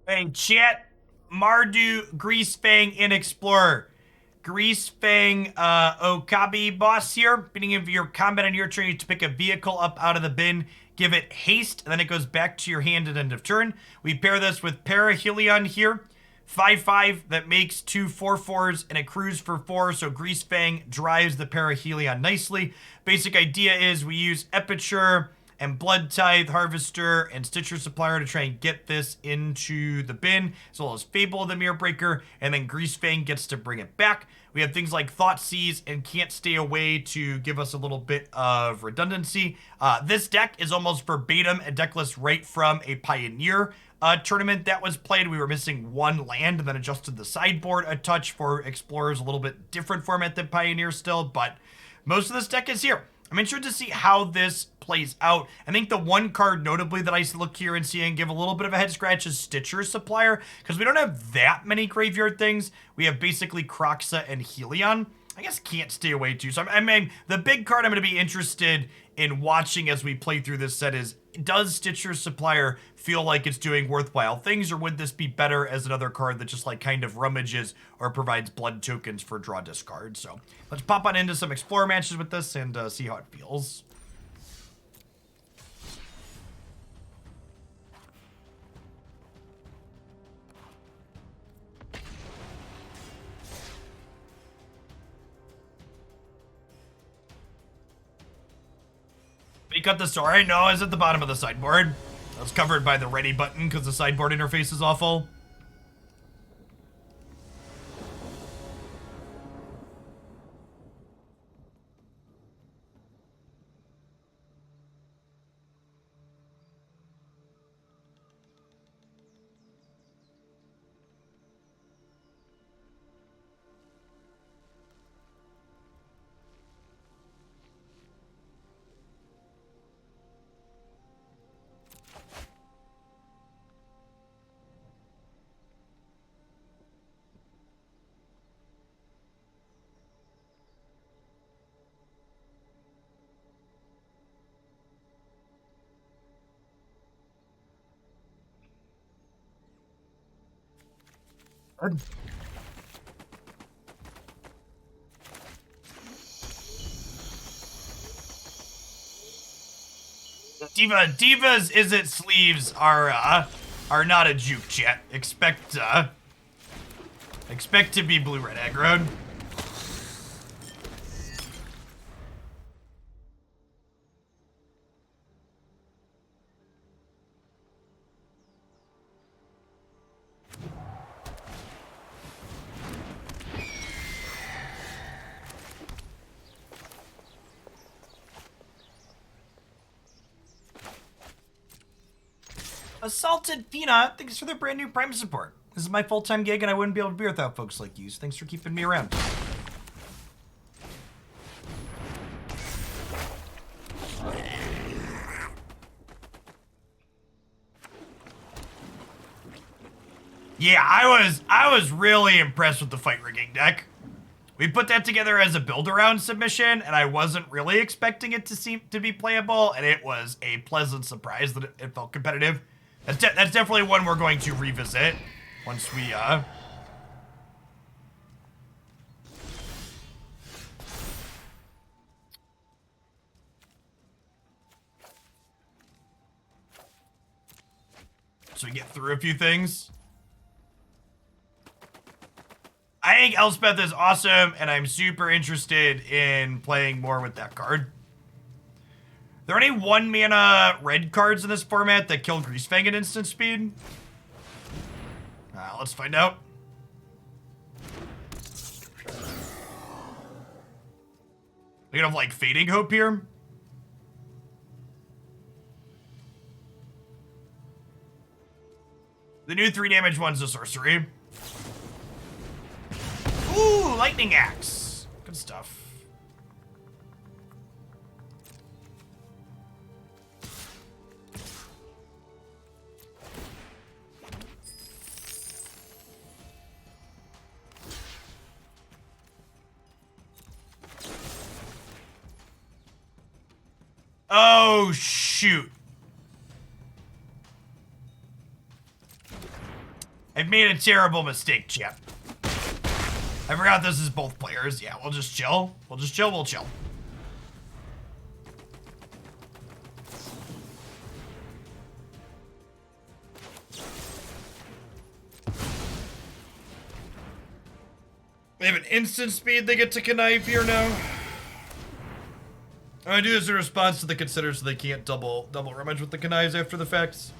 Hey, chat. Mardu, Greasefang, and Explorer. Greasefang, Okiba boss here. Beginning of your combat on your turn, you to pick a vehicle up out of the bin, give it haste, and then it goes back to your hand at end of turn. We pair this with Parhelion here. 5/5 that makes two 4/4s and a cruise for 4, so Greasefang drives the Parhelion nicely. Basic idea is we use Epicure and Bloodtithe Harvester and Stitcher Supplier to try and get this into the bin, as well as Fable the Mirror Breaker, and then Greasefang gets to bring it back. We have things like Thoughtseize and Can't Stay Away to give us a little bit of redundancy. This deck is almost verbatim a deck list right from a Pioneer tournament that was played. We were missing one land and then adjusted the sideboard a touch for Explorers, a little bit different format than Pioneer still, but most of this deck is here. I'm interested to see how this plays out. I think the one card notably that I look here and see and give a little bit of a head scratch is Stitcher Supplier, because we don't have that many graveyard things. We have basically Kroxa and Helion. I guess Can't Stay Away too. So I mean, the big card I'm going to be interested in watching as we play through this set is, does Stitcher Supplier feel like it's doing worthwhile things, or would this be better as another card that just like kind of rummages or provides blood tokens for draw discard? So let's pop on into some Explorer matches with this and see how it feels. We cut the story. No, it's at the bottom of the sideboard. That's covered by the ready button because the sideboard interface is awful. Divas is it sleeves are not a juke, chat. Expect to be blue-red aggroed. Assaulted Fina, thanks for the brand new Prime support. This is my full-time gig and I wouldn't be able to be without folks like you, so thanks for keeping me around. Yeah, I was really impressed with the fight rigging deck. We put that together as a build-around submission, and I wasn't really expecting it to be playable, and it was a pleasant surprise that it felt competitive. That's definitely one we're going to revisit once we, so we get through a few things. I think Elspeth is awesome, and I'm super interested in playing more with that card. Are there any 1-mana red cards in this format that kill Greasefang at instant speed? Let's find out. We have like Fading Hope here. The new 3 damage one's a sorcery. Ooh, Lightning Axe. Good stuff. Oh, shoot. I've made a terrible mistake, chat. I forgot this is both players. Yeah, we'll just chill. We'll chill. They have an instant speed they get to connive here now. I do this in response to the consider so they can't double rummage with the connives after the facts.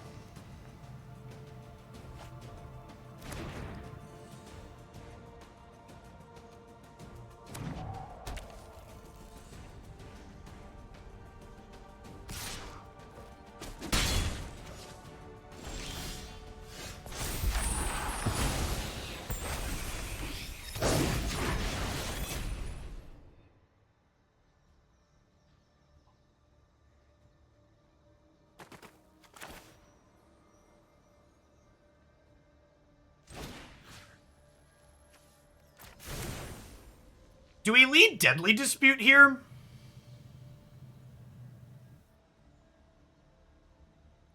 Do we lead Deadly Dispute here?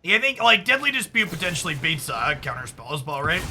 Yeah, I think, like, Deadly Dispute potentially beats Counterspell as well, right?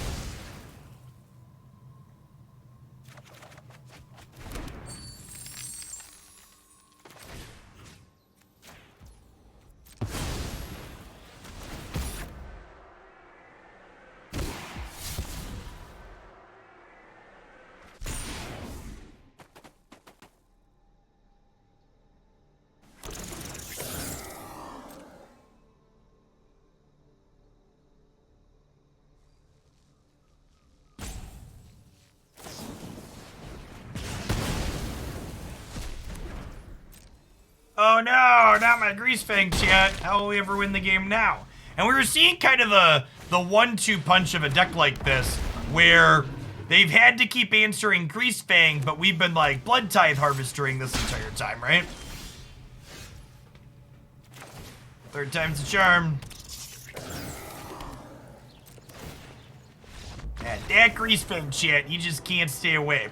Oh no, not my Greasefang chat. How will we ever win the game now? And we were seeing kind of the 1-2 punch of a deck like this, where they've had to keep answering Greasefang, but we've been like Bloodtithe Harvestering this entire time, right? Third time's a charm. Yeah, that Greasefang chat, you just can't stay away.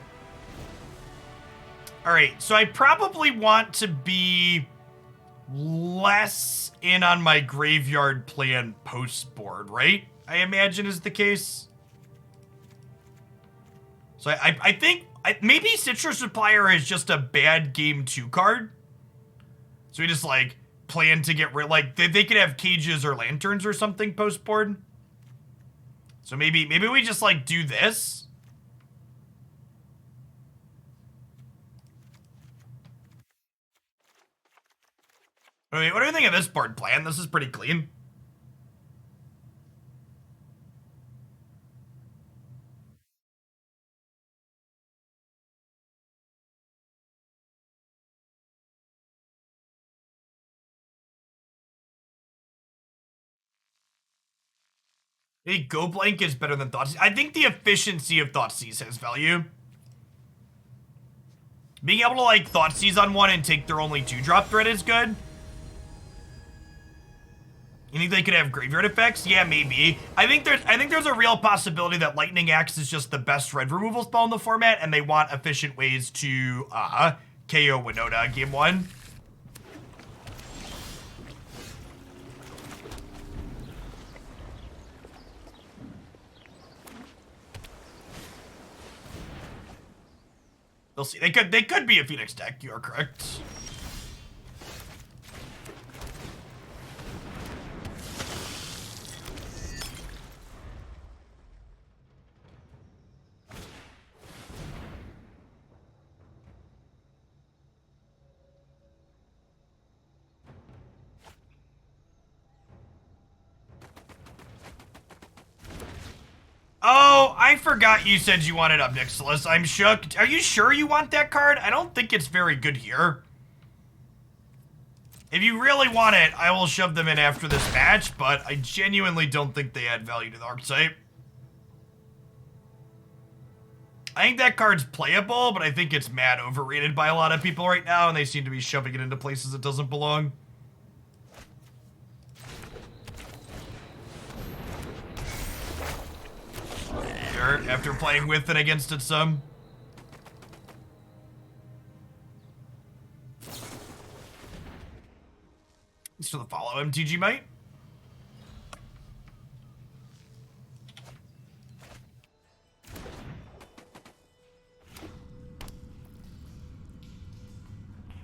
Alright, so I probably want to be less in on my graveyard plan post-board, right? I imagine is the case. So I think maybe Citrus Supplier is just a bad game 2 card. So we just like plan to get rid, like they could have cages or lanterns or something post-board. So maybe we just like do this. Wait, what do you think of this board plan? This is pretty clean. Hey, Go Blank is better than Thoughtseize. I think the efficiency of Thoughtseize has value. Being able to like Thoughtseize on one and take their only 2-drop threat is good. You think they could have graveyard effects? Yeah, maybe. I think there's a real possibility that Lightning Axe is just the best red removal spell in the format, and they want efficient ways to KO Winota game 1. They'll see. They could be a Phoenix deck. You are correct. Oh, I forgot you said you wanted up Nixilis. I'm shook. Are you sure you want that card? I don't think it's very good here. If you really want it, I will shove them in after this match, but I genuinely don't think they add value to the archetype. I think that card's playable, but I think it's mad overrated by a lot of people right now, and they seem to be shoving it into places it doesn't belong. After playing with and against it some. Thanks for the follow, MTG Mate.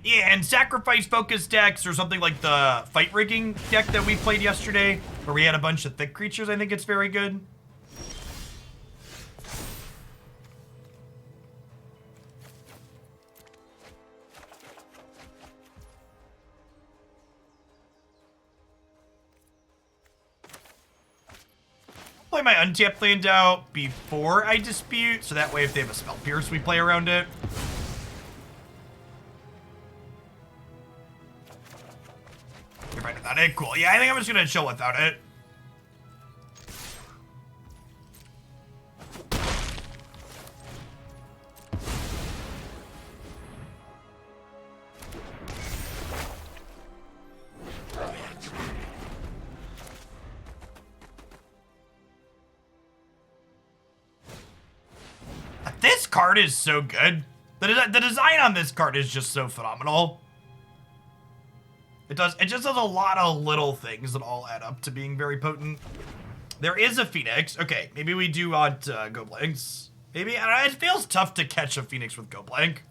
Yeah, and sacrifice focus decks or something like the fight rigging deck that we played yesterday, where we had a bunch of thick creatures, I think it's very good. Play my untapped land out before I dispute, so that way if they have a spell pierce, we play around it. You're right without it? Cool. Yeah, I think I'm just gonna chill without it. This card is so good. The design on this card is just so phenomenal. It just does a lot of little things that all add up to being very potent. There is a Phoenix. Okay, maybe we do want Go Blanks. Maybe, I don't know, it feels tough to catch a Phoenix with Go Blank.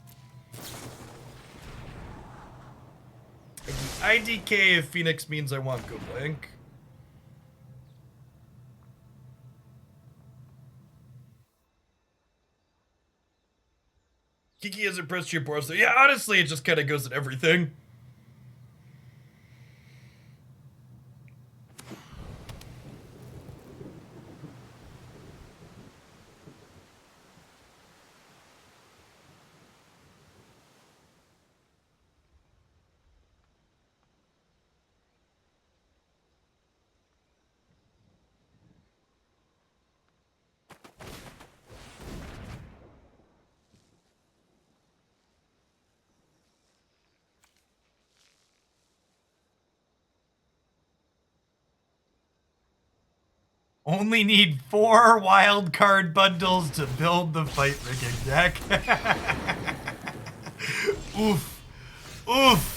IDK if Phoenix means I want Go Blank. Kiki hasn't pressed your board, so yeah, honestly, it just kind of goes at everything. Only need 4 wild card bundles to build the fight rigging deck. Oof. Oof.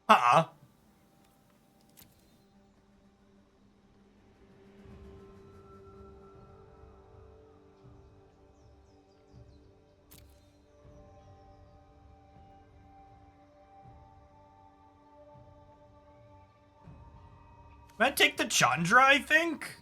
Uh-uh. I'm gonna take the Chandra, I think.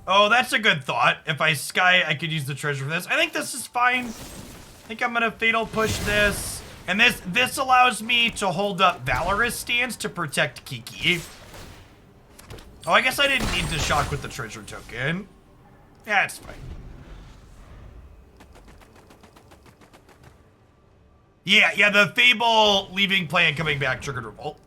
Oh, that's a good thought. If I Sky, I could use the treasure for this. I think this is fine. I think I'm gonna Fatal Push this. And this allows me to hold up Valorous Stance to protect Kiki. Oh, I guess I didn't need to shock with the treasure token. Yeah, it's fine. Yeah, the Fable leaving play and coming back triggered Revolt.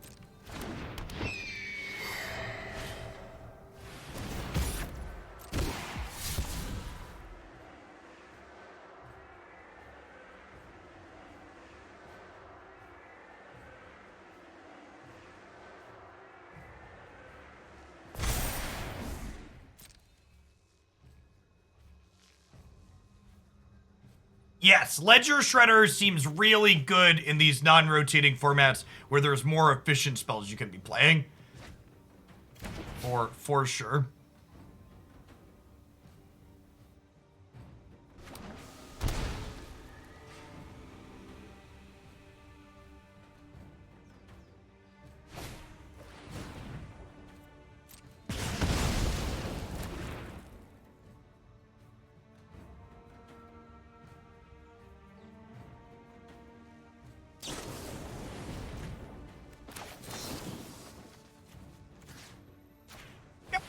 Yes, Ledger Shredder seems really good in these non-rotating formats where there's more efficient spells you can be playing. For sure.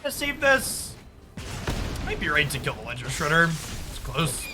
Gonna save this. Might be right to kill the Ledger Shredder. It's close.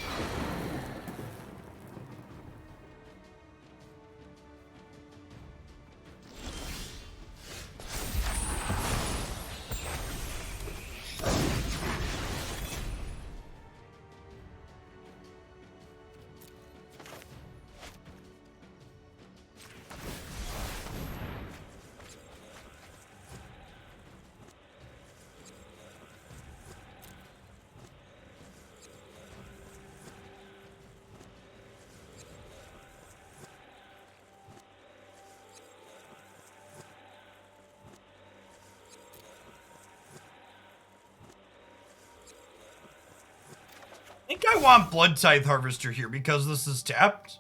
think I want Bloodtithe Harvester here because this is tapped.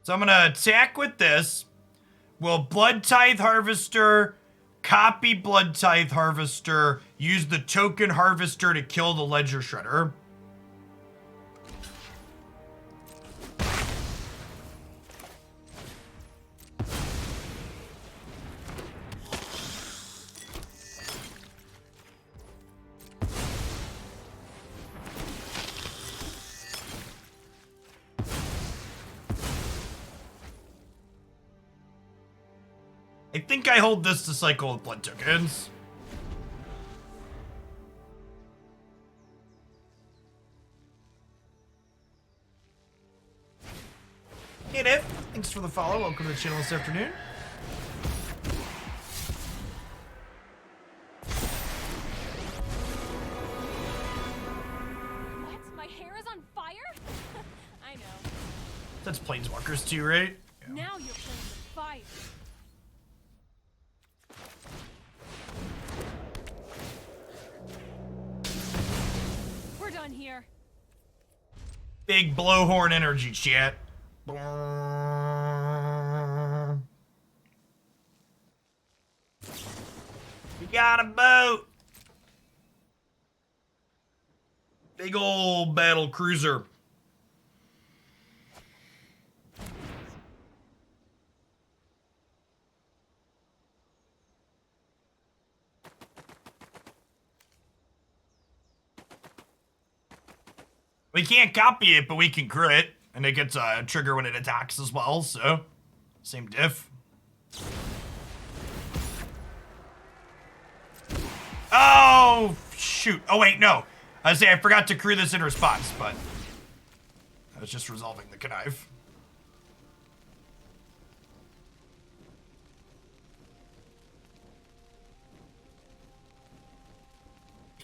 So I'm gonna attack with this. Will Bloodtithe Harvester copy Bloodtithe Harvester, use the token Harvester to kill the Ledger Shredder? I think I hold this to cycle with blood tokens. Hey Dave, thanks for the follow. Welcome to the channel this afternoon. What? My hair is on fire? I know. That's Planeswalkers too, right? Yeah. Now you're playing with fire. We're done here. Big blowhorn energy, chat. We got a boat. Big old battle cruiser. We can't copy it, but we can crit. And it gets a trigger when it attacks as well, so same diff. Oh, shoot. Oh, wait, no. I say I forgot to crew this in response, but I was just resolving the connive.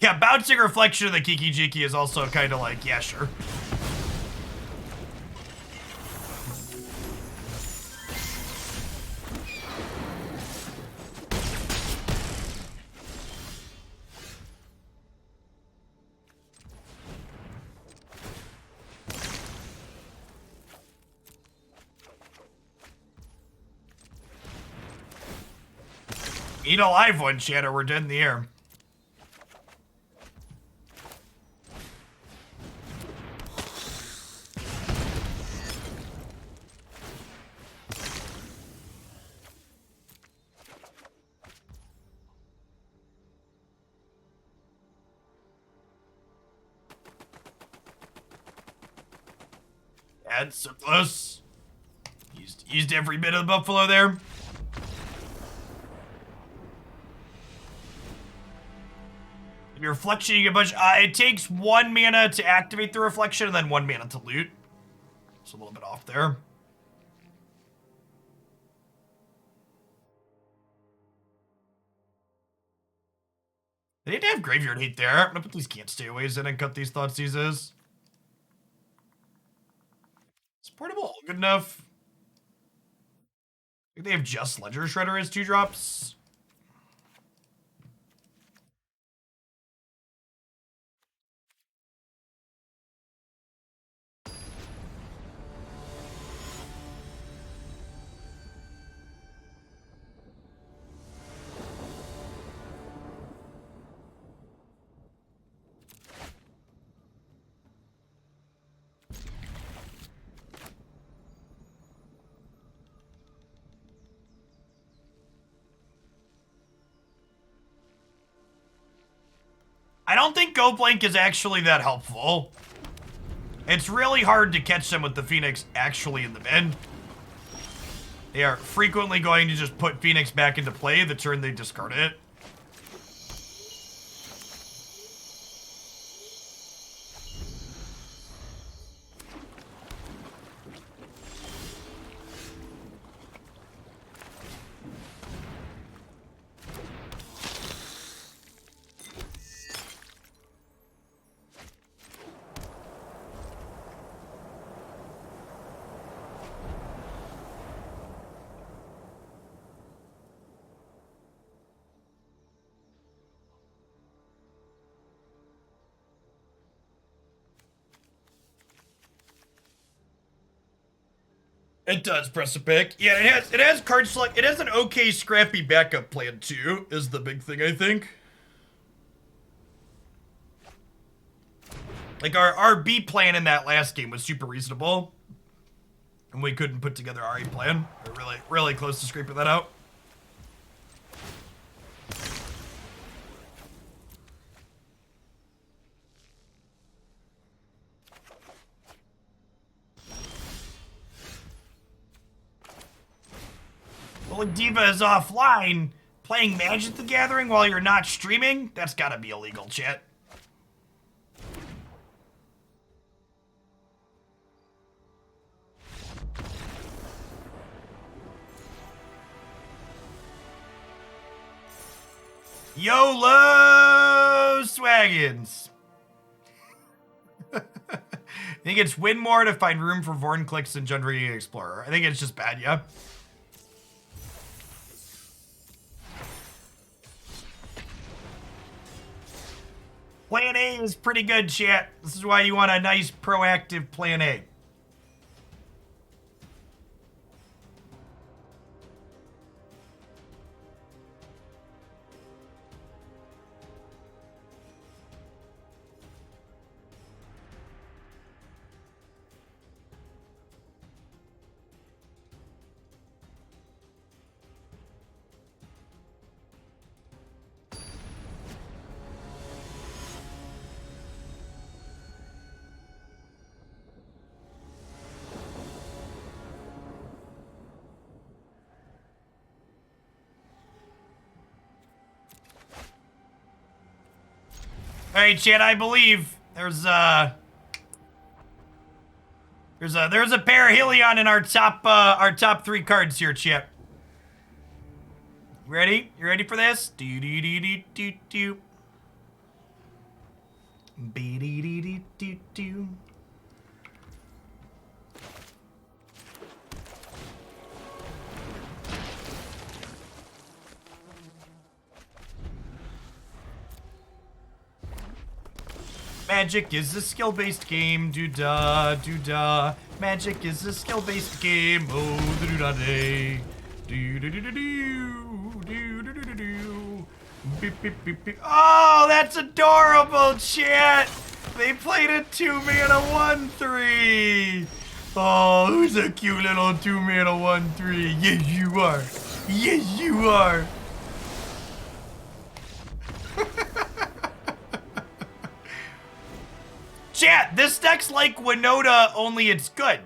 Yeah, bouncing reflection of the Kiki Jiki is also kind of like, yeah, sure. Eat a live one, Shadow. We're dead in the air. Add surplus. Used every bit of the buffalo there. Your reflection, you get a bunch. It takes 1 mana to activate the reflection and then 1 mana to loot. It's a little bit off there. They need to have graveyard hate there. I'm gonna put these can't stay aways in and cut these Thoughtseizes. It's portable, good enough. I think they have just Ledger Shredder as 2-drops. I don't think Go Blank is actually that helpful. It's really hard to catch them with the Phoenix actually in the bin. They are frequently going to just put Phoenix back into play the turn they discard it. It does press a pick. Yeah, it has card select. It has an okay scrappy backup plan too, is the big thing, I think. Like our B plan in that last game was super reasonable. And we couldn't put together our A plan. We're really close to scraping that out. Well, if Diva is offline, playing Magic the Gathering while you're not streaming? That's gotta be illegal, chat. YOLO Swaggins. I think it's win more to find room for Vorn clicks and Jundry Explorer. I think it's just bad, yeah. Plan A is pretty good, chat. This is why you want a nice, proactive Plan A. All right, chat. I believe there's a Parhelion in our top 3 cards here, chat. You ready? You ready for this? Do do do do do do. Be do do do do do. Magic is a skill-based game, doo-da, doo-da. Magic is a skill-based game, oh, doo-da-day. Doo-doo-doo-doo-doo, doo-doo-doo-doo-doo. Beep, beep, beep, beep. Oh, that's adorable, chat! They played a 2-mana 1/3. Oh, who's a cute little 2-mana 1/3? Yes, you are. Yes, you are. Chat, this deck's like Winota, only it's good.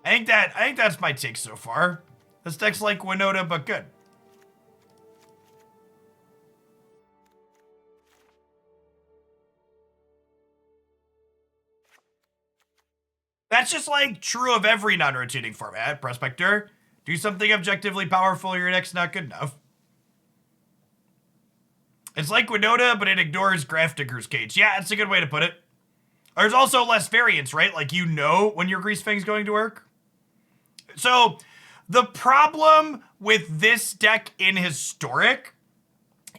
I think that's my take so far. This deck's like Winota, but good. That's just like true of every non-rotating format, Prospector. Do something objectively powerful, your deck's not good enough. It's like Winota, but it ignores Grafdigger's Cage. Yeah, that's a good way to put it. There's also less variance, right? Like, you know when your Greasefang's going to work. So, the problem with this deck in Historic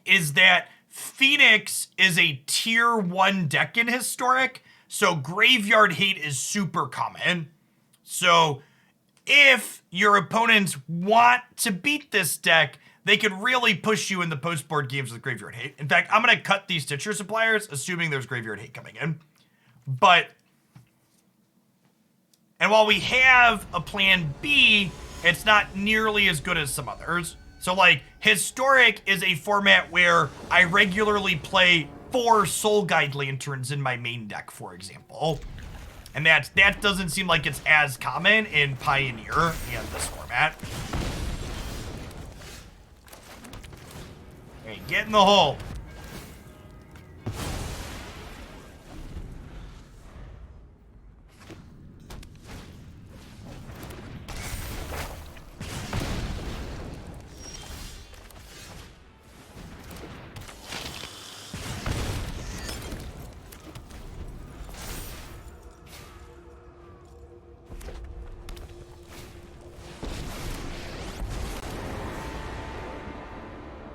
is that Phoenix is a tier 1 deck in Historic, so Graveyard Hate is super common. So, if your opponents want to beat this deck, they could really push you in the post-board games with Graveyard Hate. In fact, I'm going to cut these Stitcher Suppliers, assuming there's Graveyard Hate coming in. And while we have a plan B, it's not nearly as good as some others. So, like, Historic is a format where I regularly play 4 Soul Guide Lanterns in my main deck, for example. And that doesn't seem like it's as common in Pioneer and this format. Hey, get in the hole.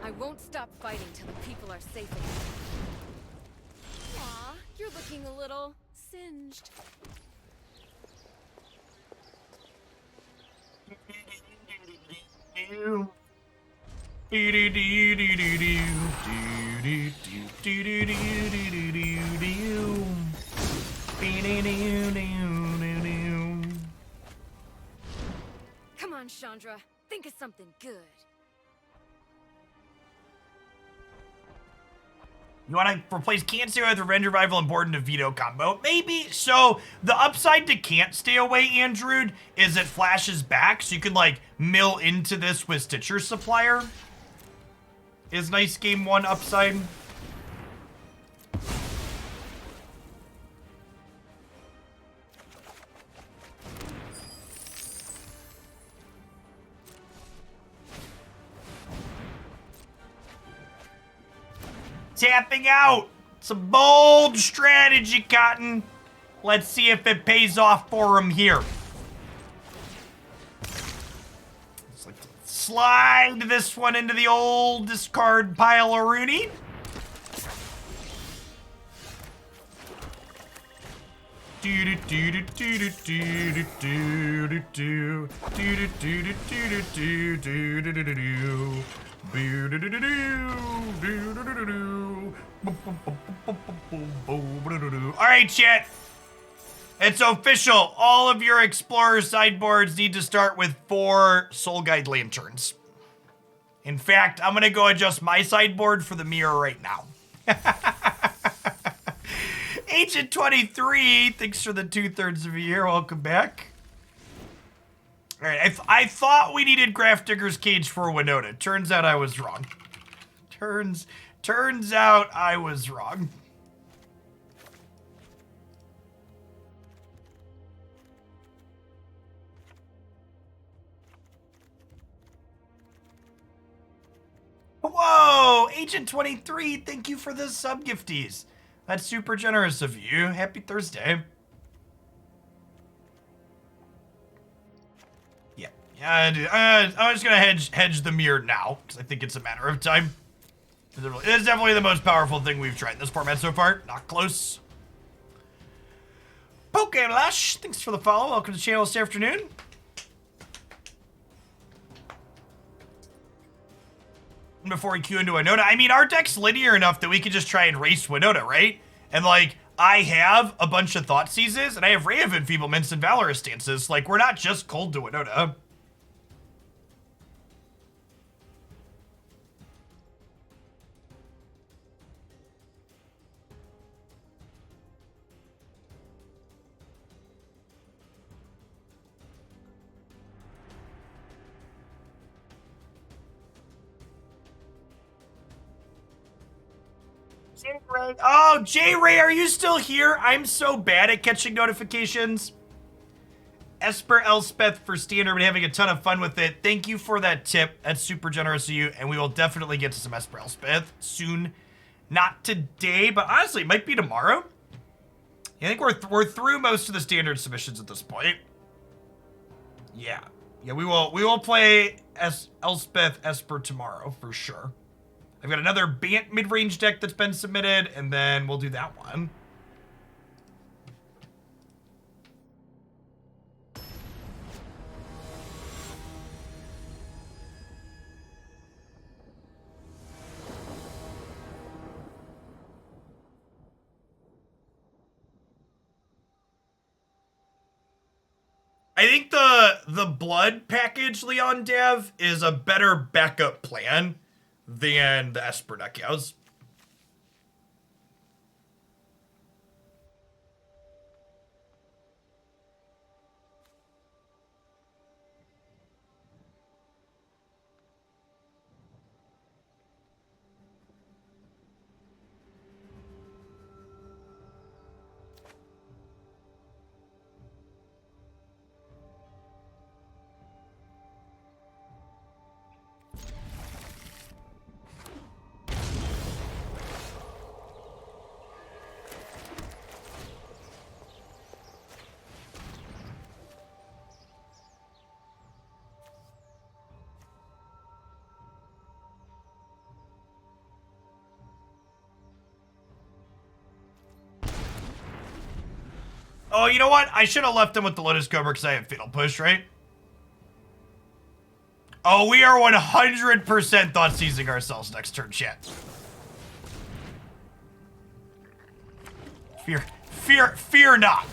I won't stop fighting till the people are safe again. Aw, you're looking a little singed. Come on, Chandra. Think of something good. You want to replace Can't Stay Away with Revenge Revival and Board into Veto combo? Maybe. So the upside to Can't Stay Away, Andrew, is it flashes back, so you could like mill into this with Stitcher Supplier. Is nice game one upside. Tapping out. It's a bold strategy, Cotton. Let's see if it pays off for him here. Let's like slide this one into the old discard pile of Rooney. Alright, chat. It's official. All of your Explorer sideboards need to start with 4 Soul Guide Lanterns. In fact, I'm gonna go adjust my sideboard for the Mire right now. Ancient 23, thanks for the 2/3 of a year. Welcome back. All right, I thought we needed Grafdigger's Cage for Winota. Turns out I was wrong. Turns out I was wrong. Whoa, Agent 23, thank you for the sub gifties. That's super generous of you. Happy Thursday. Yeah, I'm just gonna hedge the Mire now, because I think it's a matter of time. It is definitely the most powerful thing we've tried in this format so far. Not close. Pokelash, thanks for the follow. Welcome to the channel this afternoon. Before we queue into Winota, I mean, our deck's linear enough that we could just try and race Winota, right? And like, I have a bunch of Thoughtseizes, and I have Ray of Enfeeblements and Valorous Stances. Like, we're not just cold to Winota. Oh, J-Ray, are you still here? I'm so bad at catching notifications. Esper Elspeth for Standard, been having a ton of fun with it. Thank you for that tip. That's super generous of you, and we will definitely get to some Esper Elspeth soon. Not today, but honestly, it might be tomorrow. I think we're through most of the Standard submissions at this point. Yeah, we will play Elspeth Esper tomorrow for sure. I've got another Bant mid-range deck that's been submitted, and then we'll do that one. I think the Blood package, Leon Dev, is a better backup plan than the Esper deck has. Oh, you know what? I should have left him with the Lotus Cobra because I have Fatal Push, right? Oh, we are 100% Thoughtseizing ourselves next turn, chat. Fear not.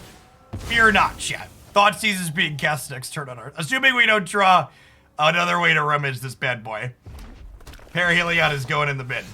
Fear not, chat. Thoughtseize is being cast next turn on our... Assuming we don't draw another way to rummage this bad boy. Parhelion is going in the bin.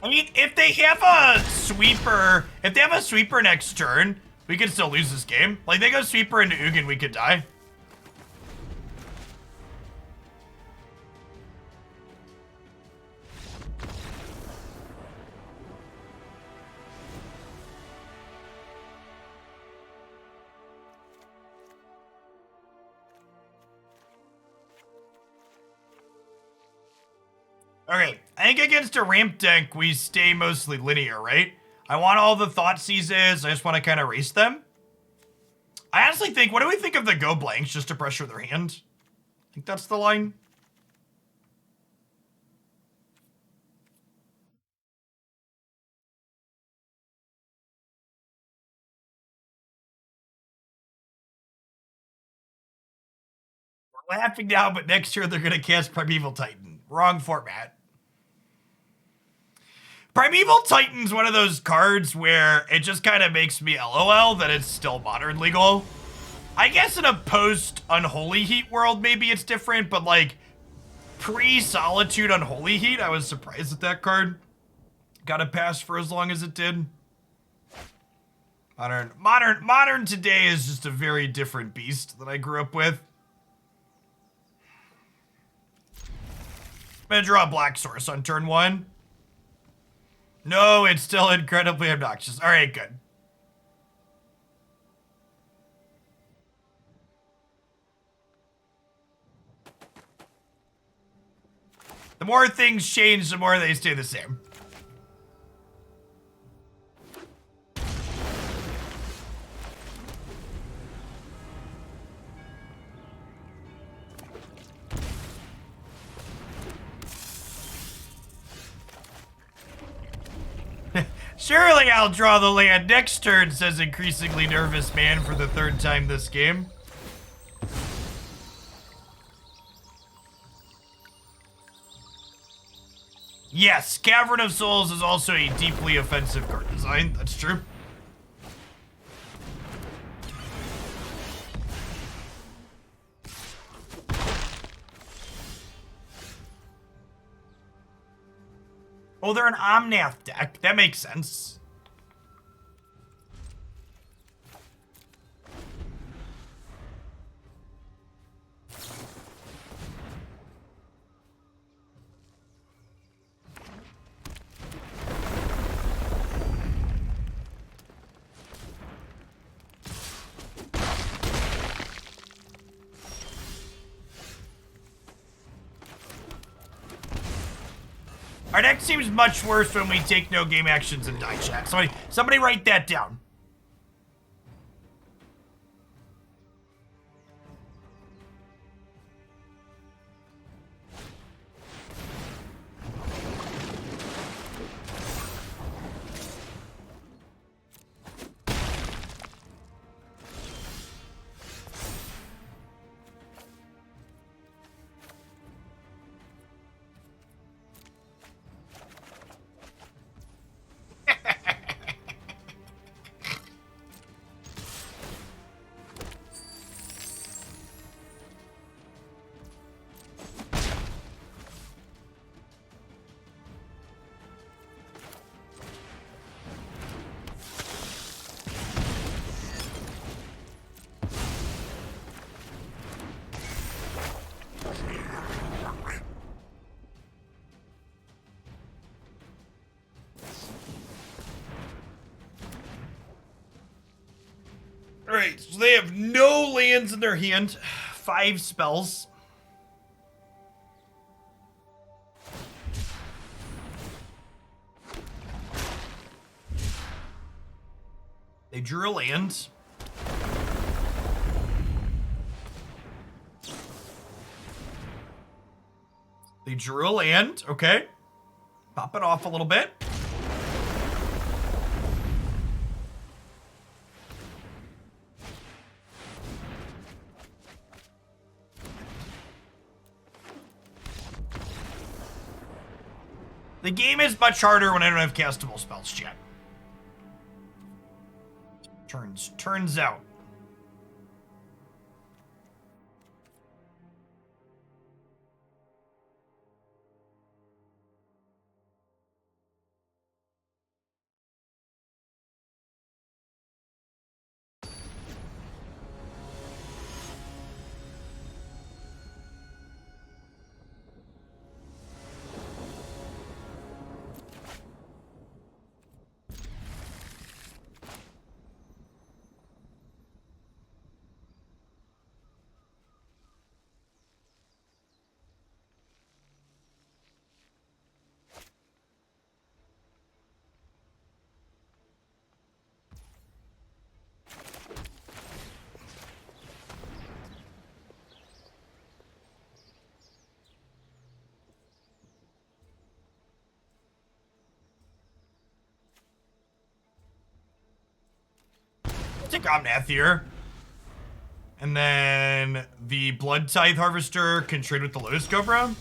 I mean, if they have a sweeper, next turn, we could still lose this game. Like, they go sweeper into Ugin, we could die. Okay, I think against a ramp deck, we stay mostly linear, right? I want all the Thoughtseizes. I just want to kind of race them. I honestly think, what do we think of the go blanks just to pressure their hand? I think that's the line. We're laughing now, but next year they're going to cast Primeval Titan. Wrong format. Primeval Titan's one of those cards where it just kind of makes me LOL that it's still modern legal. I guess in a post-Unholy Heat world, maybe it's different, but like pre-Solitude Unholy Heat, I was surprised that that card got a pass for as long as it did. Modern today is just a very different beast that I grew up with. I'm gonna draw a Black Source on turn 1. No, it's still incredibly obnoxious. All right, good. The more things change, the more they stay the same. Surely I'll draw the land next turn, says increasingly nervous man for the 3rd time this game. Yes, Cavern of Souls is also a deeply offensive card design. That's true. Oh, they're an Omnath deck. That makes sense. Our deck seems much worse when we take no game actions and die, chat. Somebody write that down. Alright, so they have no lands in their hand. 5 spells. They drew a land. They drew a land. Okay. Pop it off a little bit. The game is much harder when I don't have castable spells yet. Turns out. Take Omnath here. And then the Bloodtithe Harvester can trade with the Lotus Cobra.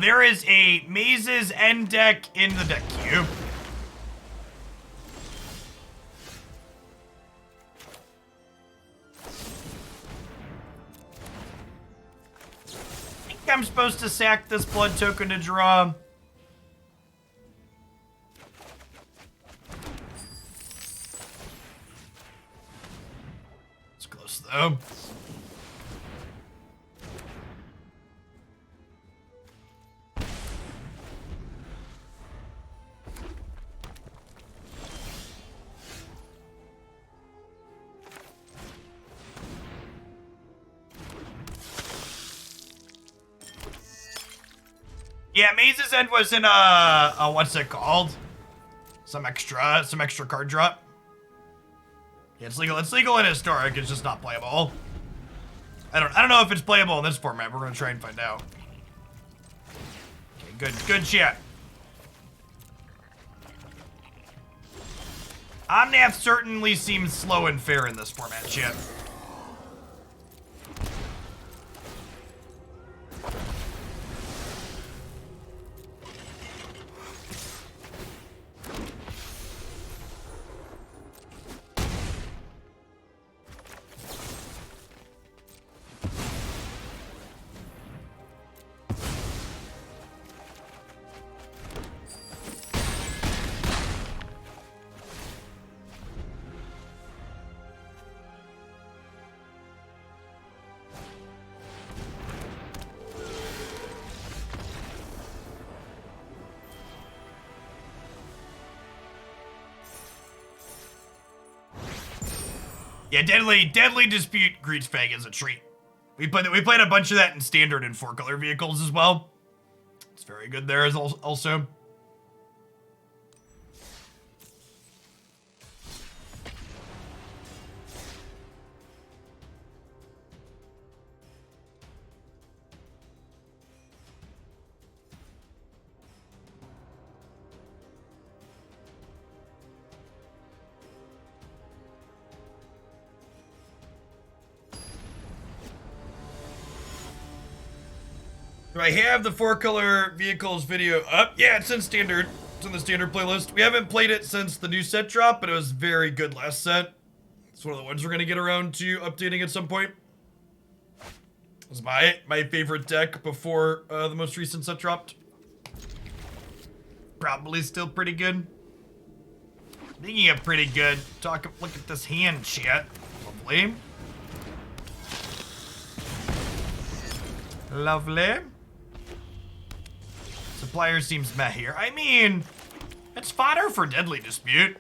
There is a Maze's End deck in the deck queue. I think I'm supposed to sack this blood token to draw. It's close though. Yeah, Maze's End was in what's it called? Some extra card drop. Yeah, it's legal. It's legal in Historic. It's just not playable. I don't know if it's playable in this format. We're gonna try and find out. Okay, good chat. Omnath certainly seems slow and fair in this format, chat. Yeah, Deadly Dispute Greasefang is a treat. We played a bunch of that in Standard and 4-color vehicles as well. It's very good there as also. Do I have the 4-color vehicles video up? Yeah, it's in Standard. It's in the standard playlist. We haven't played it since the new set drop, but it was very good last set. It's one of the ones we're gonna get around to updating at some point. It was my favorite deck before the most recent set dropped. Probably still pretty good. Speaking of pretty good, look at this hand, chat. Lovely. Lovely. Supplier seems meh here. I mean, it's fodder for Deadly Dispute.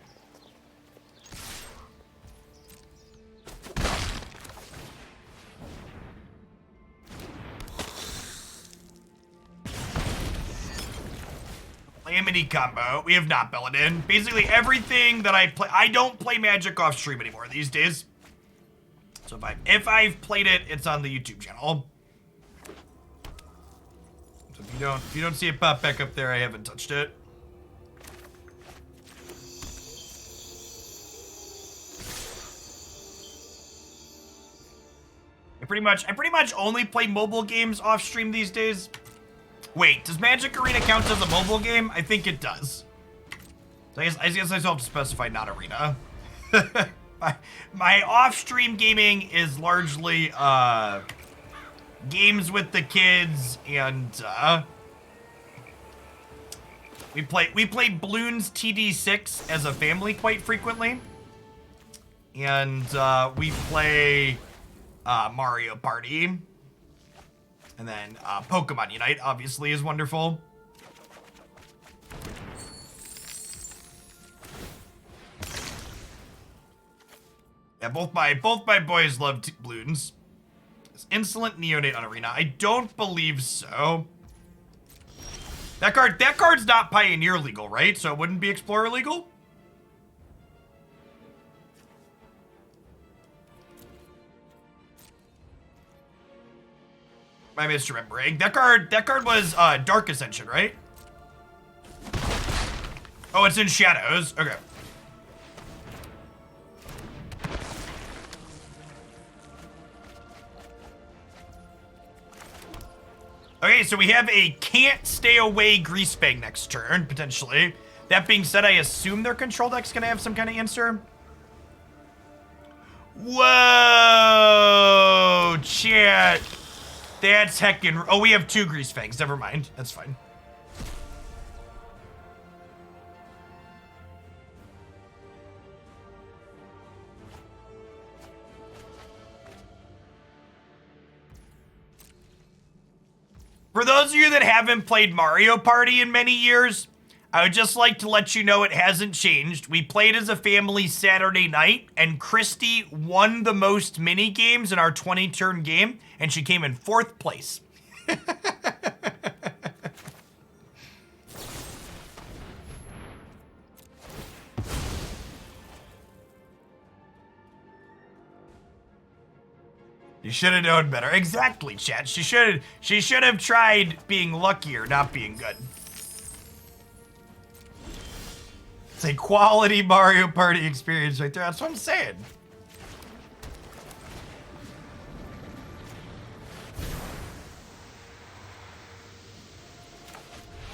Calamity combo. We have not belted in. Basically everything that I play. I don't play Magic off stream anymore these days. So if I've played it, it's on the YouTube channel. So if you don't see it pop back up there, I haven't touched it. I pretty much only play mobile games off stream these days. Wait, does Magic Arena count as a mobile game? I think it does. So I guess I still have to specify not Arena. my off-stream gaming is largely games with the kids, and we play Bloons TD6 as a family quite frequently, and we play Mario Party. And then Pokemon Unite, obviously, is wonderful. Yeah, both my boys love Bloons. It's Insolent Neonate on Arena. I don't believe so. That card's not Pioneer legal, right? So it wouldn't be Explorer legal? I misremembering. That card was Dark Ascension, right? Oh, it's in Shadows. Okay. Okay, so we have a can't stay away Greasefang next turn, potentially. That being said, I assume their control deck's gonna have some kind of answer. Whoa, chat. That's heckin'. Oh, we have 2 Greasefangs. Never mind. That's fine. For those of you that haven't played Mario Party in many years, I would just like to let you know it hasn't changed. We played as a family Saturday night, and Christy won the most mini games in our 20-turn game, and she came in 4th place. You should have known better. Exactly, chat. She should have tried being luckier, not being good. It's a quality Mario Party experience right there. That's what I'm saying.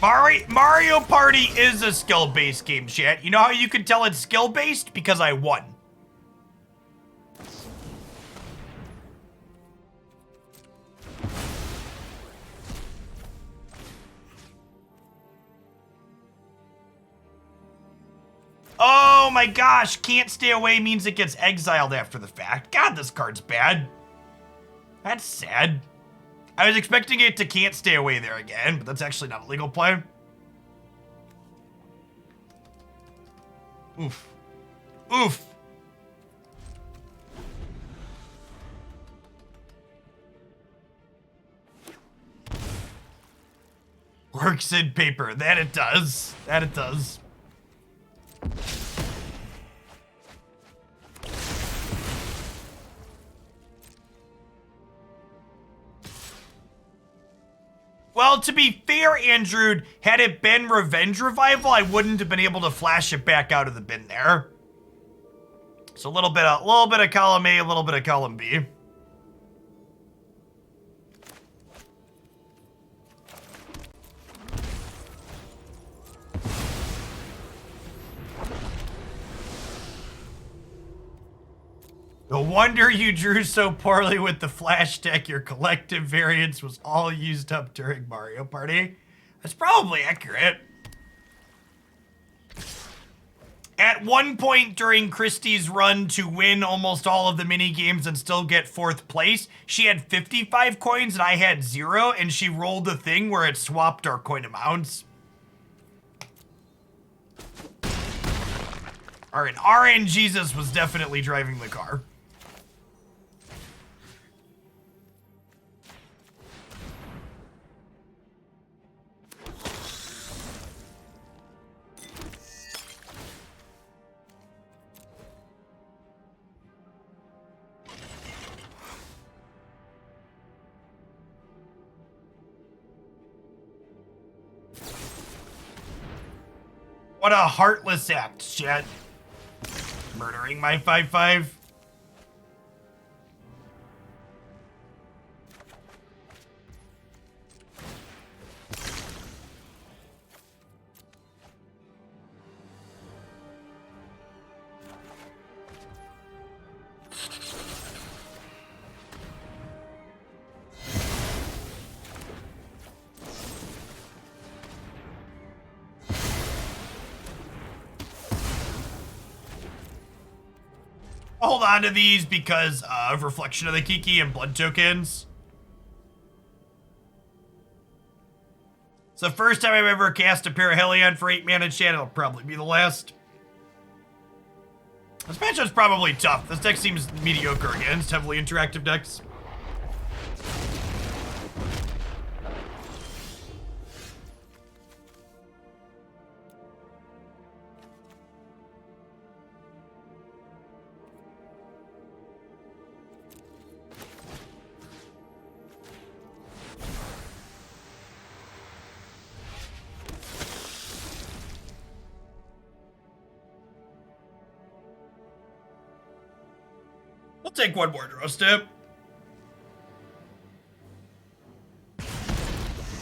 Mario Party is a skill-based game, chat. You know how you can tell it's skill-based? Because I won. Oh my gosh, can't stay away means it gets exiled after the fact. God, this card's bad. That's sad. I was expecting it to can't stay away there again, but that's actually not a legal play. Oof. Oof. Works in paper. That it does. That it does. Well, to be fair, Andrew, had it been Revenge Revival, I wouldn't have been able to flash it back out of the bin there. So a little bit of column A, a little bit of column B. No wonder you drew so poorly with the flash deck. Your collective variance was all used up during Mario Party. That's probably accurate. At one point during Christie's run to win almost all of the mini games and still get 4th place, she had 55 coins and I had 0, and she rolled a thing where it swapped our coin amounts. Alright, RN Jesus was definitely driving the car. What a heartless act, chat. Murdering my 5-5. Hold on to these because of Reflection of the Kiki and blood tokens. It's the first time I've ever cast a Parhelion for 8 mana chat. It'll probably be the last. This matchup's probably tough. This deck seems mediocre against heavily interactive decks. We'll take one more draw step.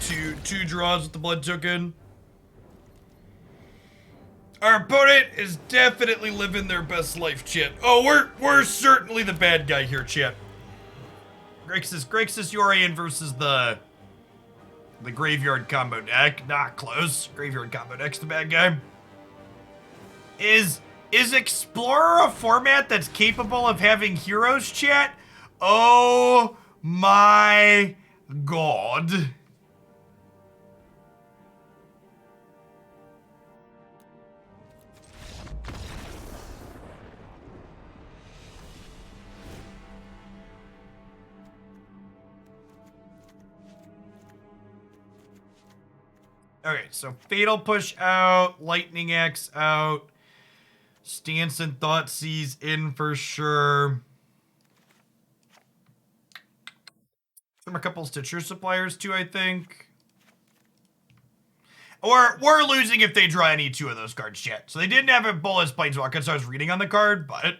Two draws with the blood token. Our opponent is definitely living their best life, chat. Oh, we're certainly the bad guy here, chat. Grixis Yorian versus the graveyard combo deck. Not close. Graveyard combo deck's the bad guy. Is Explorer a format that's capable of having heroes, chat? Oh my god. Okay, so Fatal Push out, Lightning Axe out, Stance and Thoughtseize in for sure. From a couple Stitcher suppliers too, I think. Or we're losing if they draw any 2 of those cards yet. So they didn't have a Bolas Planeswalker, so I was reading on the card, but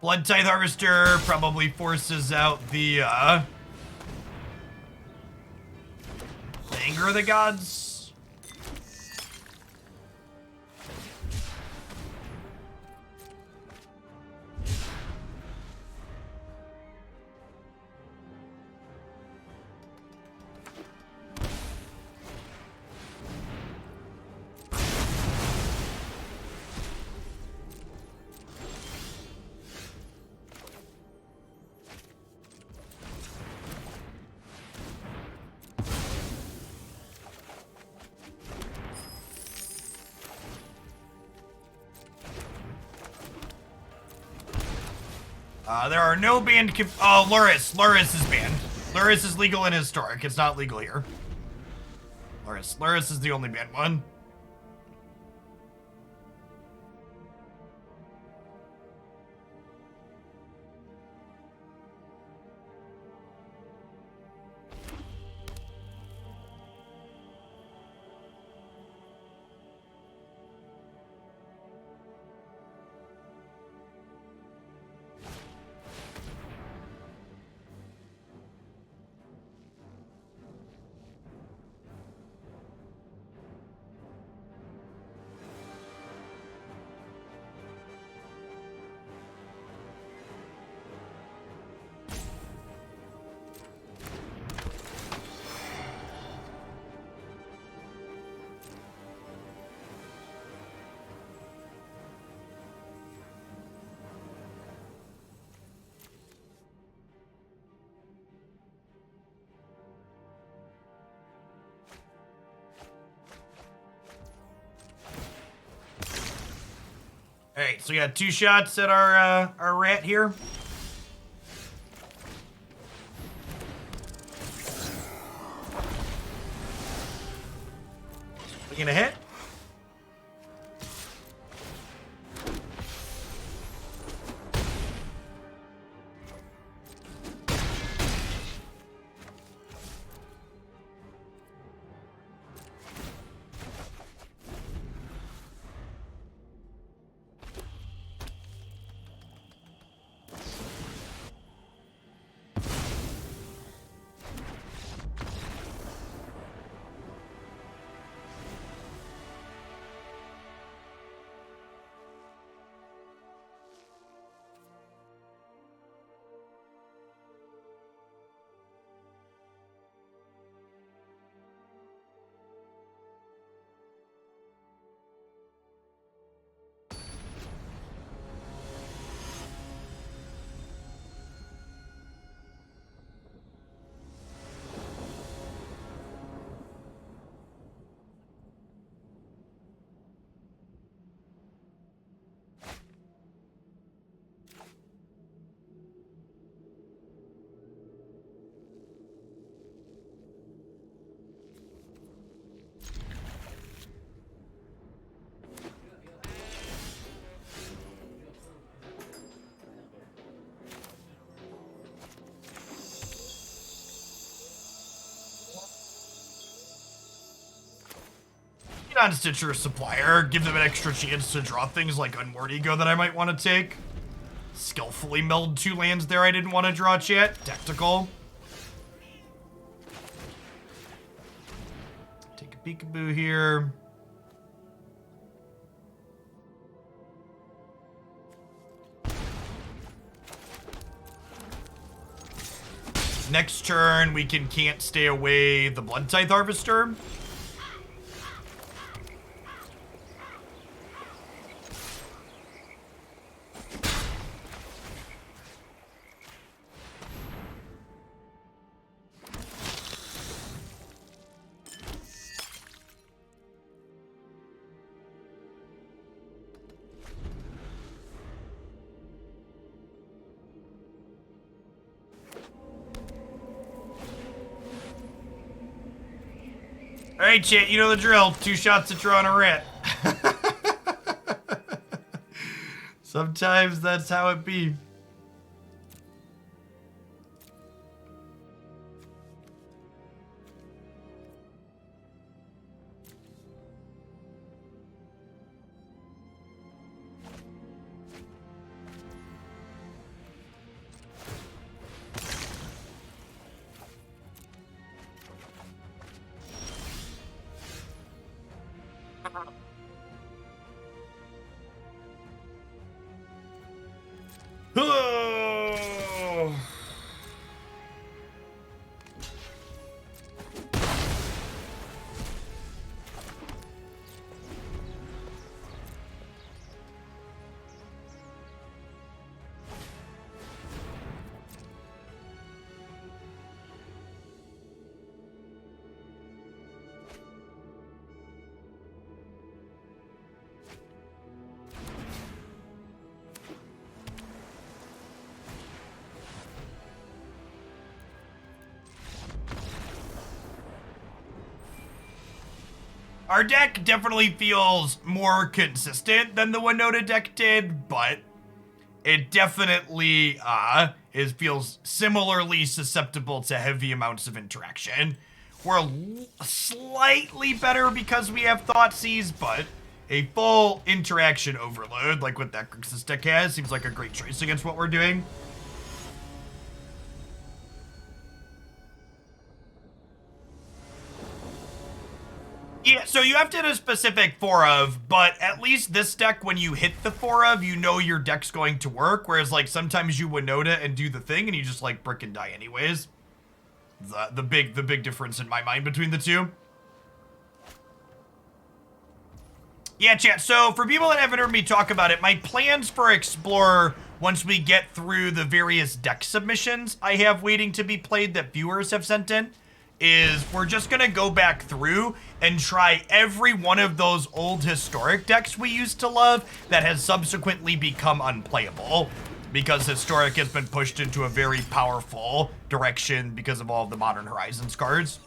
Bloodtithe Harvester probably forces out the anger of the gods. There are no banned. Oh, Luris. Luris is banned. Luris is legal in Historic. It's not legal here. Luris. Luris is the only banned one. Alright, so we got 2 shots at our rat here. We gonna hit? Get on Stitcher Supplier, give them an extra chance to draw things like Unmoored Ego that I might want to take. Skillfully meld 2 lands there I didn't want to draw, chat. Tactical. Take a peekaboo here. Next turn, we can Can't Stay Away the Bloodtithe Harvester. Alright, chat, you know the drill. 2 shots to draw on a rat. Sometimes that's how it be. Oh. Our deck definitely feels more consistent than the Winota deck did, but it definitely feels similarly susceptible to heavy amounts of interaction. We're slightly better because we have Thoughtseize, but a full interaction overload like what that Kroxa deck has seems like a great choice against what we're doing. Yeah, so you have to hit a specific 4 of, but at least this deck, when you hit the 4 of, you know your deck's going to work, whereas, like, sometimes you Winota and do the thing, and you just, like, brick and die anyways. The big difference in my mind between the two. Yeah, chat, so for people that haven't heard me talk about it, my plans for Explorer, once we get through the various deck submissions I have waiting to be played that viewers have sent in, is we're just gonna go back through and try every one of those old historic decks we used to love that has subsequently become unplayable because historic has been pushed into a very powerful direction because of all of the Modern Horizons cards.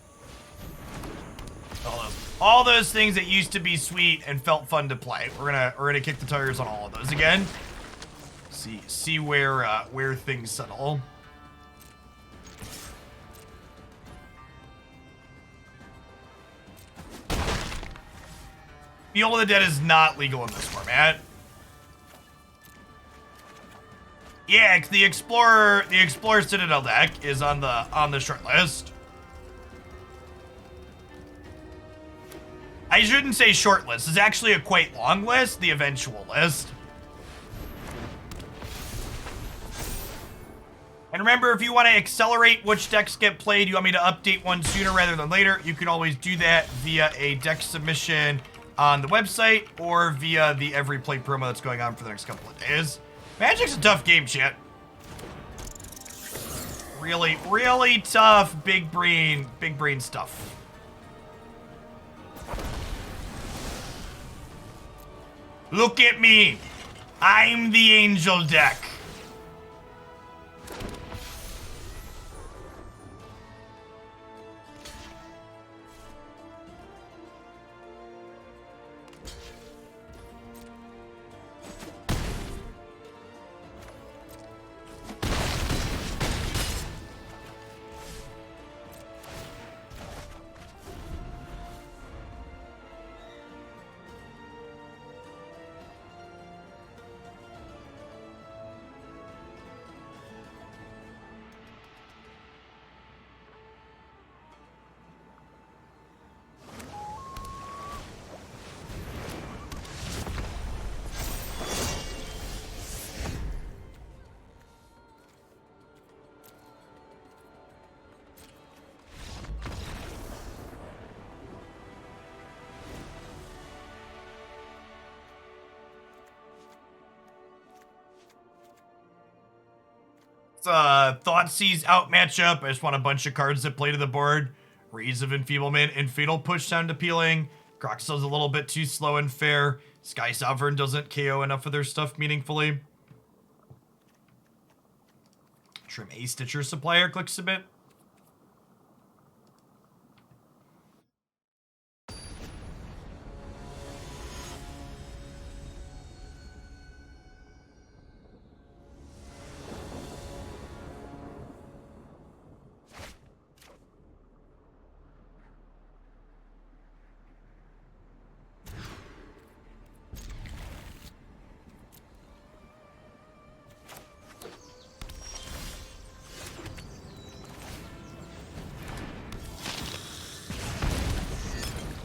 All those things that used to be sweet and felt fun to play. We're gonna kick the tires on all of those again. See where things settle. Field of the Dead is not legal in this format. Yeah, the Explorer Citadel deck is on the short list. I shouldn't say short list. It's actually a quite long list, the eventual list. And remember, if you want to accelerate which decks get played, you want me to update one sooner rather than later, you can always do that via a deck submission on the website or via the every play promo that's going on for the next couple of days. Magic's a tough game, chat. Really, really tough big brain stuff. Look at me. I'm the angel deck. Thoughtseize out matchup. I just want a bunch of cards that play to the board. Ray of Enfeeblement and Fatal Push sound appealing. Kroxa's a little bit too slow and fair. Skysovereign doesn't KO enough of their stuff meaningfully. Trim a Stitcher Supplier, click submit.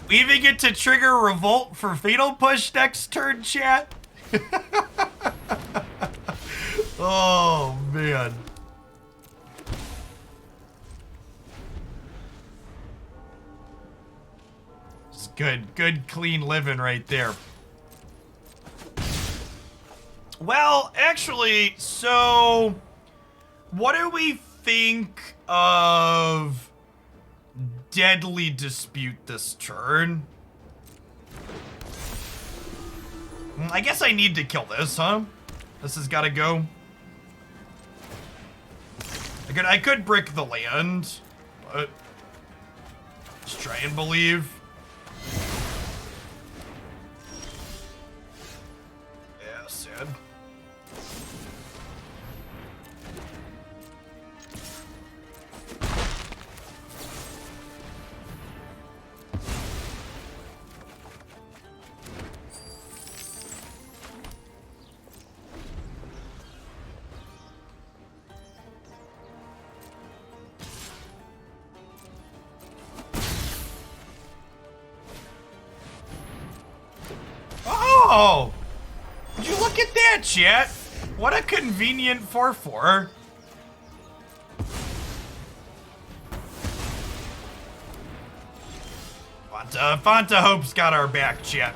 We even get to trigger Revolt for Fatal Push next turn, chat. Oh, man. It's good, clean living right there. Well, actually, so what do we think of Deadly Dispute this turn? I guess I need to kill this, huh? This has got to go. I could brick the land, but let's try and believe. Yeah, sad. Oh! Would you look at that, chat? What a convenient 4/4. Fonta Hope's got our back, chat.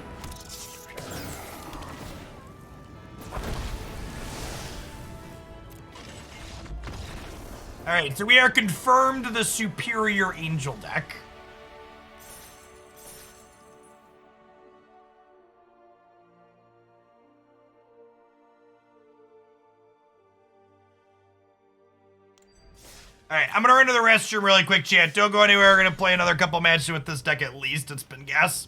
Alright, so we are confirmed the superior angel deck. Alright, I'm gonna run to the restroom really quick, chat. Don't go anywhere. We're gonna play another couple matches with this deck at least. It's been gas.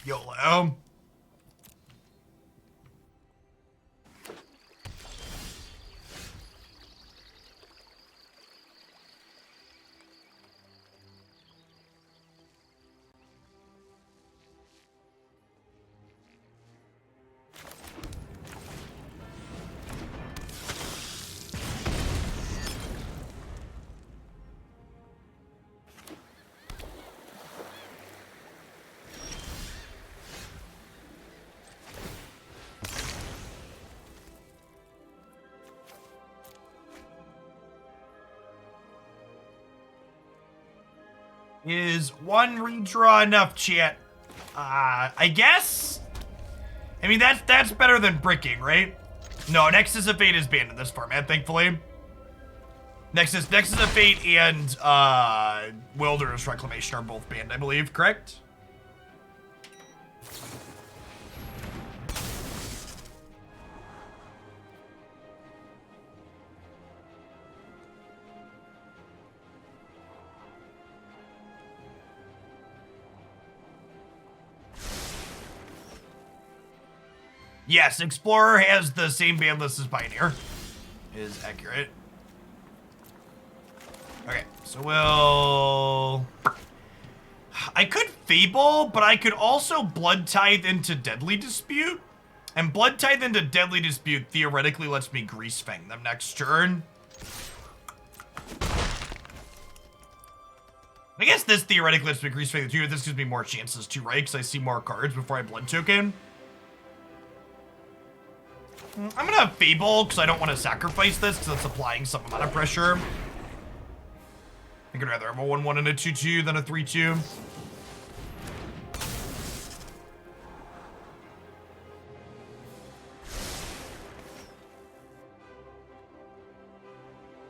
YOLO. Is one redraw enough, chat? I guess? I mean, that's better than bricking, right? No, Nexus of Fate is banned in this format, thankfully. Nexus of Fate and Wilderness Reclamation are both banned, I believe, correct? Yes, Explorer has the same ban list as Pioneer. Is accurate. Okay, so we'll... I could Fable, but I could also Bloodtithe into Deadly Dispute. And Bloodtithe into Deadly Dispute theoretically lets me Greasefang them next turn. I guess this theoretically lets me Greasefang them too. This gives me more chances too, right? Because I see more cards before I Blood Token. I'm gonna Fable because I don't want to sacrifice this because it's applying some amount of pressure. I could rather have a 1-1 and a 2-2 than a 3-2.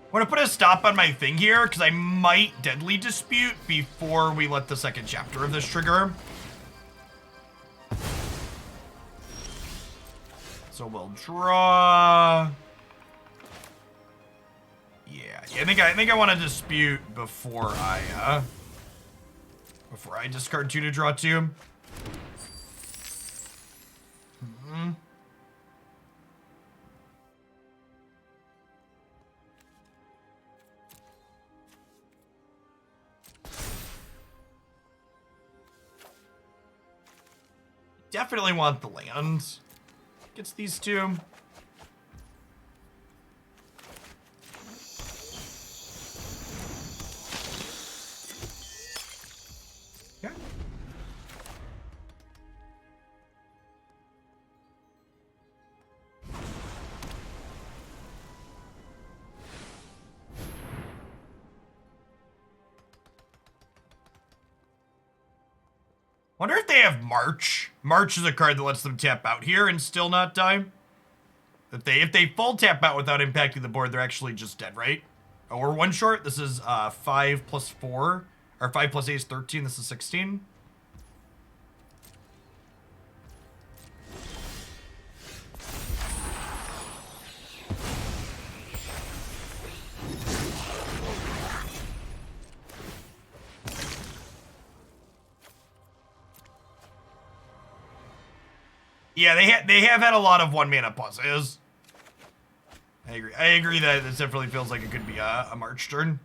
I'm gonna put a stop on my thing here because I might Deadly Dispute before we let the second chapter of this trigger. So we'll draw. Yeah, I think I want to dispute before I discard 2 to draw 2. Definitely want the lands. Gets these 2. Okay. Wonder if they have March. March is a card that lets them tap out here and still not die. If they full tap out without impacting the board, they're actually just dead, right? Oh, we're 1 short. This is 5 plus 4. Or 5 plus 8 is 13. This is 16. Yeah, they have had a lot of 1-mana pauses. I agree. I agree that this definitely feels like it could be a March turn.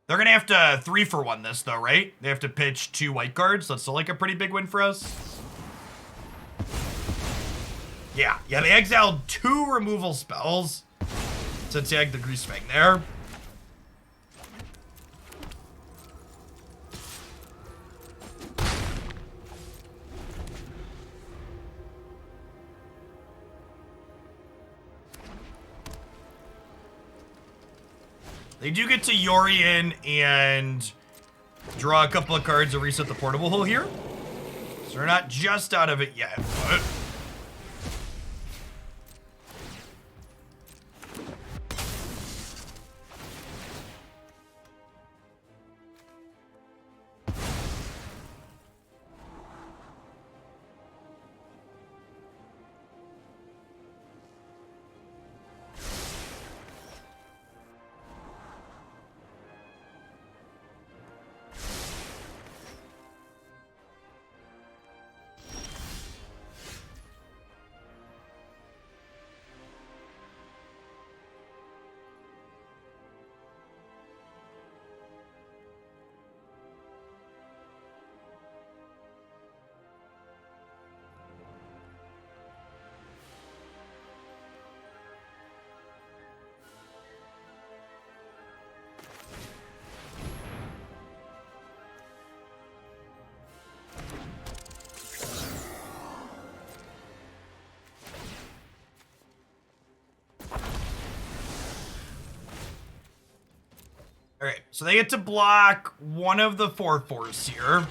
They're gonna have to 3-for-1 this though, right? They have to pitch 2 white cards. That's still like a pretty big win for us. Yeah, they exiled 2 removal spells to tag the Greasefang there. They do get to Yorion and draw a couple of cards to reset the portable hole here. So they're not just out of it yet, but... Alright, so they get to block one of the 4/4s here.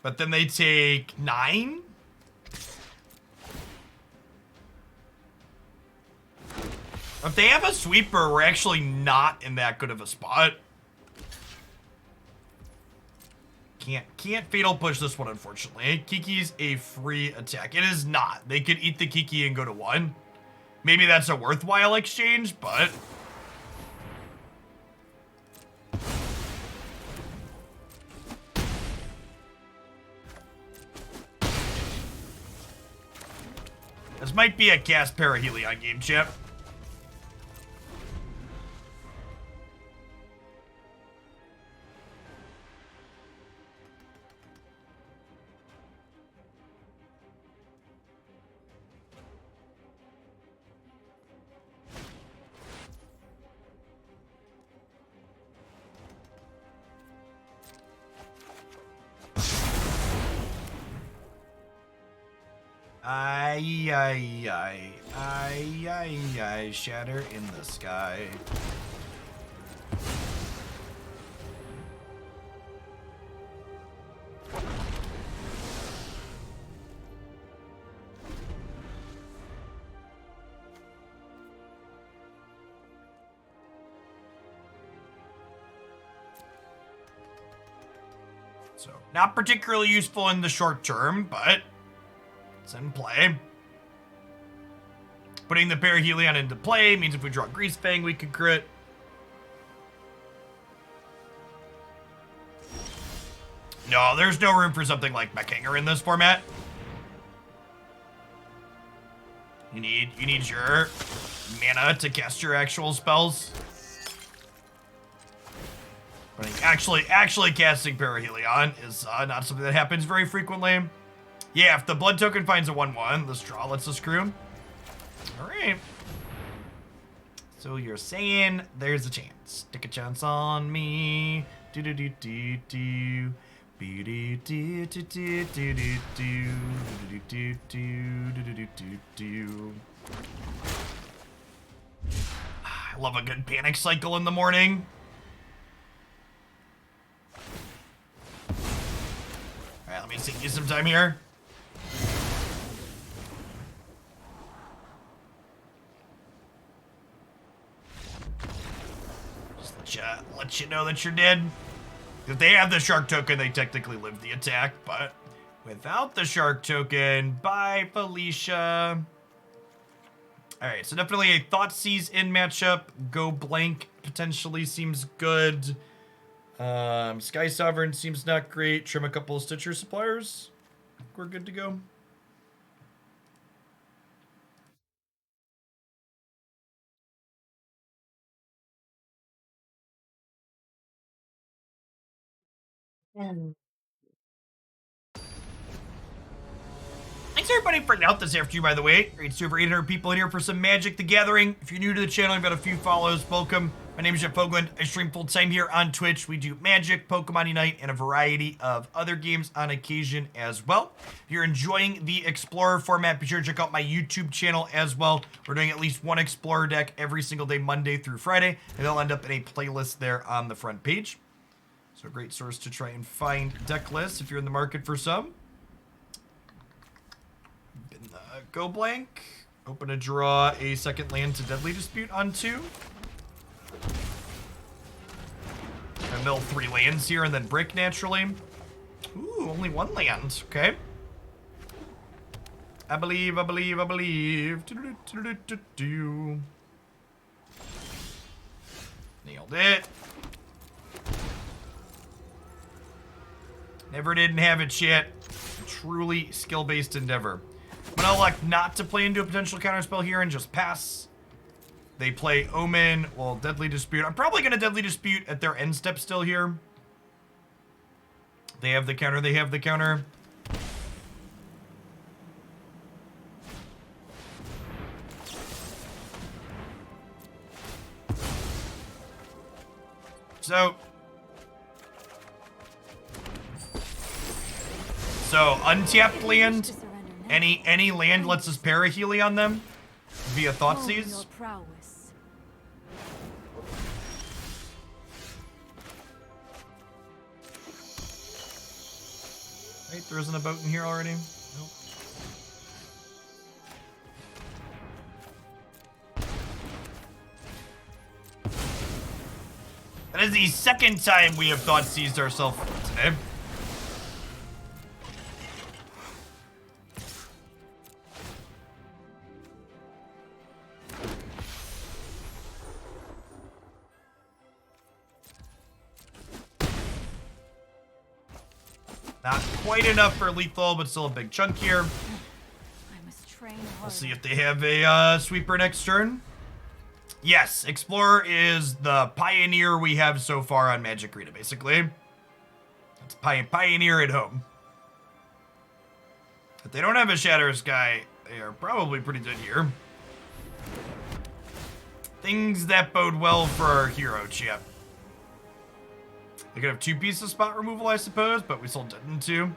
But then they take 9? If they have a sweeper, we're actually not in that good of a spot. Can't fatal push this one, unfortunately. Kiki's a free attack. It is not. They could eat the Kiki and go to 1. maybe that's a worthwhile exchange, but... This might be a cast Parhelion game, Chip. I, shatter in the sky. So, not particularly useful in the short term, but it's in play. Putting the Parhelion into play means if we draw Greasefang, we can crit. No, there's no room for something like Meckhanger in this format. You need your mana to cast your actual spells. But actually casting Parhelion is not something that happens very frequently. Yeah, if the blood token finds a 1/1, this draw lets us screw. Alright. So you're saying there's a chance. Take a chance on me. Do do do do do. Be do do do do do do do do do do do do. I love a good panic cycle in the morning. Alright, let me sink you some time here. Let you know that you're dead. If they have the shark token, they technically live the attack, but without the shark token, bye, Felicia. Alright, so definitely a Thoughtseize in matchup. Go blank potentially seems good. Skysovereign seems not great. Trim a couple of Stitcher suppliers. We're good to go. Thanks everybody for out this afternoon, by the way. Great to see over 800 people in here for some Magic the Gathering. If you're new to the channel, I've got a few follows. Welcome. My name is Jeff Fogland. I stream full time here on Twitch. We do Magic, Pokemon Unite, and a variety of other games on occasion as well. If you're enjoying the Explorer format, be sure to check out my YouTube channel as well. We're doing at least one Explorer deck every single day, Monday through Friday, and they'll end up in a playlist there on the front page. So a great source to try and find deck lists if you're in the market for some. Go blank. Open to draw a second land to Deadly Dispute on 2. I mill 3 lands here and then brick naturally. Ooh, only 1 land. Okay. I believe. Nailed it. Never didn't have it yet. A truly skill-based endeavor. I'm gonna elect not to play into a potential counterspell here and just pass. They play Omen, well, Deadly Dispute. I'm probably gonna Deadly Dispute at their end step still here. They have the counter. So untapped land. Any land lets us Paraheli on them via Thoughtseize. Wait, there isn't a boat in here already? Nope. That is the second time we have Thoughtseized ourselves today. Not quite enough for lethal, but still a big chunk here. I must train harder. We'll see if they have a sweeper next turn. Yes, Explorer is the pioneer we have so far on Magic Arena, basically. It's pioneer at home. If they don't have a Shatter Sky, they are probably pretty good here. Things that bode well for our hero, Chip. They could have 2 pieces of spot removal, I suppose, but we still didn't two.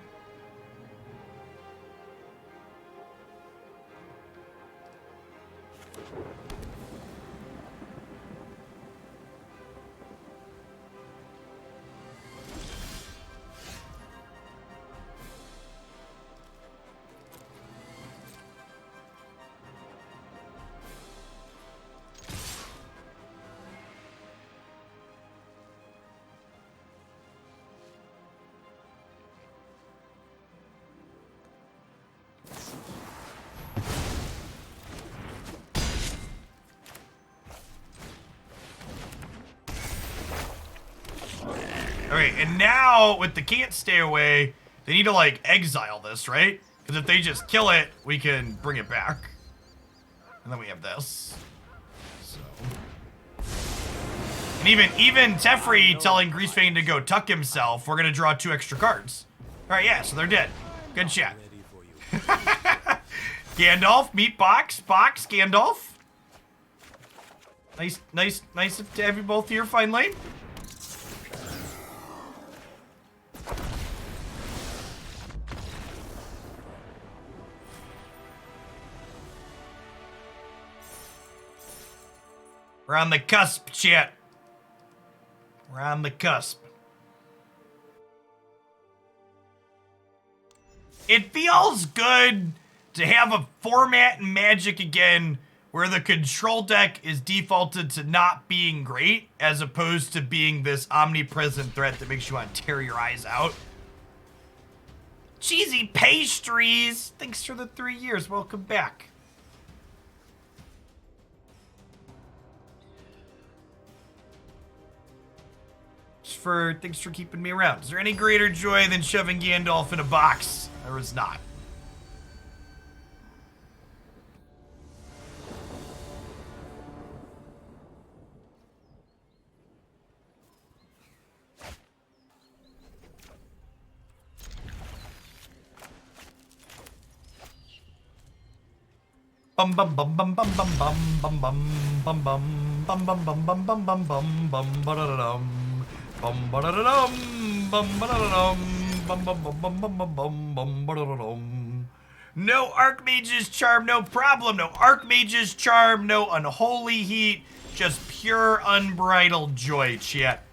Alright, and now, with the can't stay away, they need to, like, exile this, right? Because if they just kill it, we can bring it back. And then we have this. So. And even Teferi telling Greasefang to go tuck himself, we're going to draw 2 extra cards. Alright, yeah, so they're dead. Good shot. Gandalf, meet Box, Gandalf. Nice to have you both here, finally. We're on the cusp, chat. We're on the cusp. It feels good to have a format in Magic again where the control deck is defaulted to not being great as opposed to being this omnipresent threat that makes you want to tear your eyes out. Cheesy pastries! Thanks for the 3 years. Welcome back. Thanks for keeping me around. Is there any greater joy than shoving Gandalf in a box? There is not. Bum bum bum bum bum bum bum bum bum bum bum bum bum bum bum bum bum bum ba-da-da-dum. Bum ba-da-da-dum, bum ba-da-da-dum, bum bum bum bum bum bum bum bum ba-da-da-dum. No Archmage's Charm, no problem. No Archmage's Charm, no Unholy Heat. Just pure unbridled joy, chat.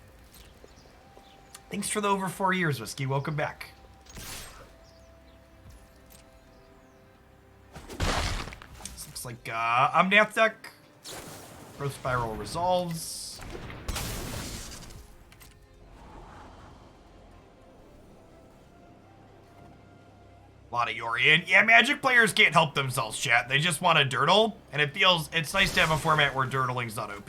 Thanks for the over 4 years, Whiskey. Welcome back. This looks like Omnath deck. Growth Spiral resolves. A lot of Yorian. Yeah, Magic players can't help themselves, chat. They just want to dirtle, and it's nice to have a format where dirtling's not OP.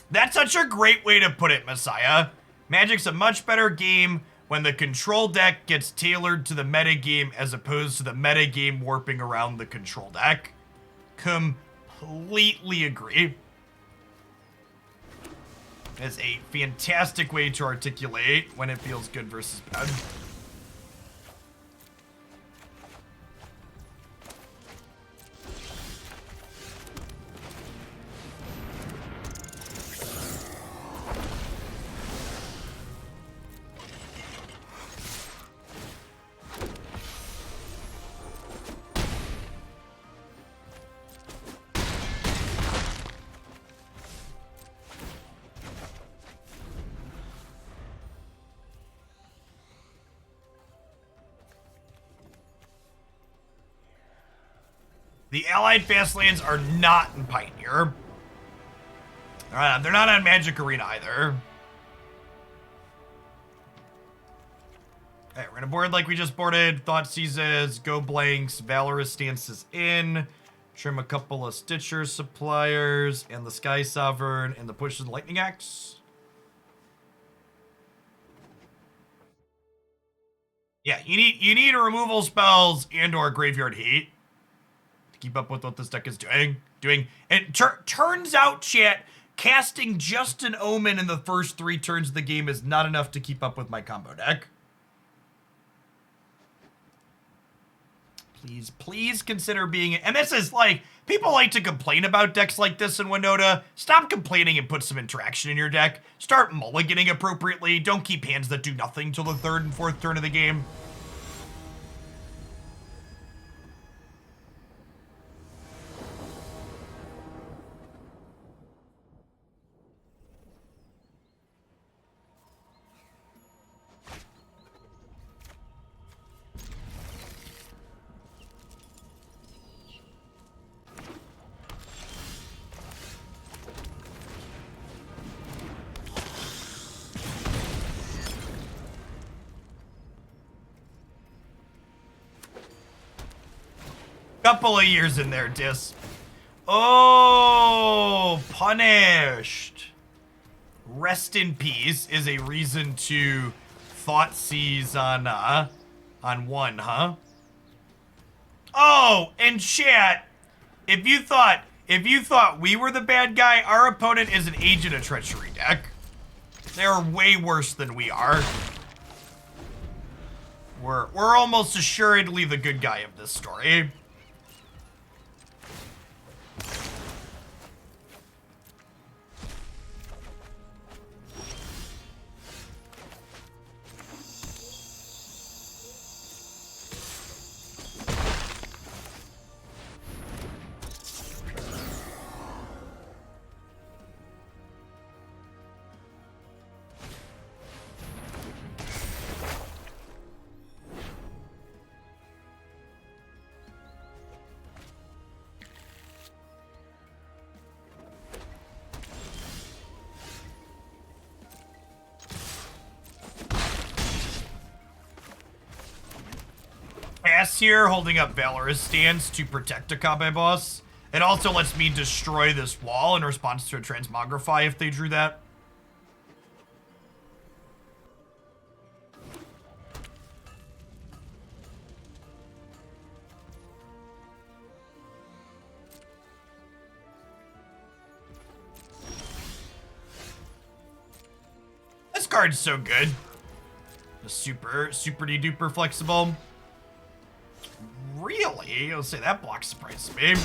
That's such a great way to put it, Messiah. Magic's a much better game when the control deck gets tailored to the meta game as opposed to the meta game warping around the control deck. Completely agree. Is a fantastic way to articulate when it feels good versus bad. The allied fastlands are not in Pioneer. They're not on Magic Arena either. Alright, we're gonna board like we just boarded. Thoughtseizes, Go Blanks, Valorous Stance is in. Trim a couple of Stitcher Suppliers and the Skysovereign and the Push and Lightning Axe. Yeah, you need removal spells and or Graveyard Hate to keep up with what this deck is doing. And turns out, chat, casting just an Omen in the first 3 turns of the game is not enough to keep up with my combo deck. Please consider being... And this is like... People like to complain about decks like this in Winota. Stop complaining and put some interaction in your deck. Start mulliganing appropriately. Don't keep hands that do nothing till the 3rd and 4th turn of the game. Couple of years in there, Dis. Oh, punished. Rest in peace is a reason to Thoughtseize on 1, huh? Oh, and chat, if you thought we were the bad guy, our opponent is an Agent of Treachery deck. They're way worse than we are. We're almost assuredly the good guy of this story. Pass here, holding up Valorous Stance to protect a Okiba boss. It also lets me destroy this wall in response to a Transmogrify if they drew that. This card's so good. Super duper flexible. Really? I'll say that block surprised me.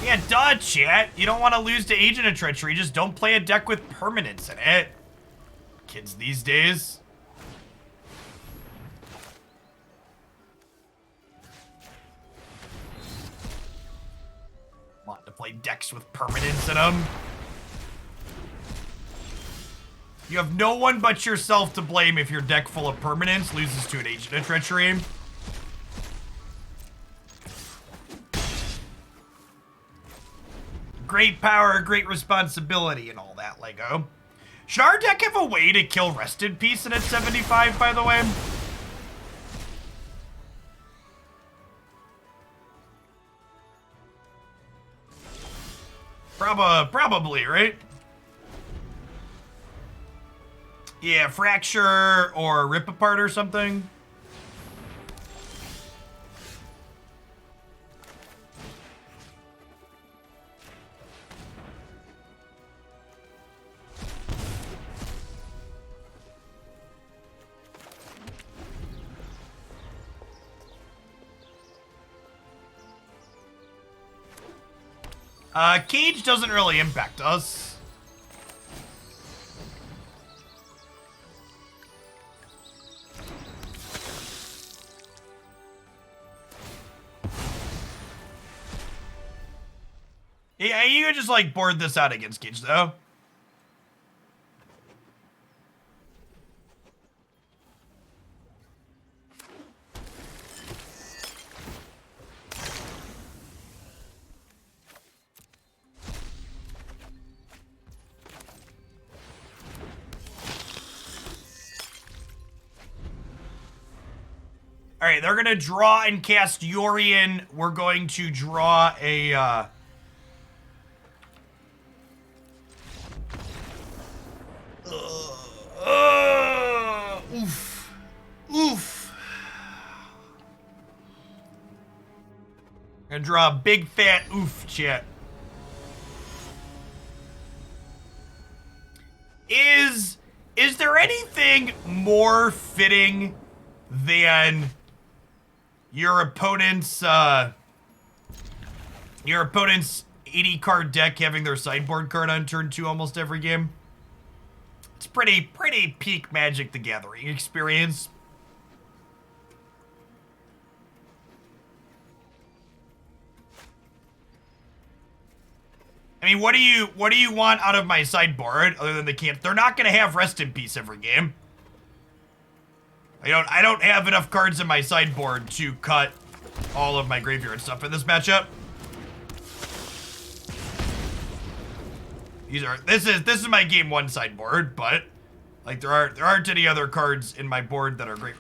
Yeah, duh, chat. You don't want to lose to Agent of Treachery. Just don't play a deck with permanents in it. Kids these days. Want to play decks with permanents in them. You have no one but yourself to blame if your deck full of permanents loses to an Agent of Treachery. Great power, great responsibility, and all that, Lego. Should our deck have a way to kill Rest in Peace and at 75, by the way? Probably, right? Yeah, Fracture or Rip Apart or something. Cage doesn't really impact us. Yeah, you could just like board this out against Cage though. right, they're gonna draw and cast Yorion. We're going to draw a, oof. Oof. Gonna draw a big fat oof, chat. Is there anything more fitting than your opponent's 80 card deck having their sideboard card on turn 2 almost every game? It's pretty peak Magic the Gathering experience. I mean, what do you want out of my sideboard other than they're not gonna have Rest in Peace every game. I don't have enough cards in my sideboard to cut all of my graveyard stuff in this matchup. This is my game 1 sideboard, but like there aren't any other cards in my board that are great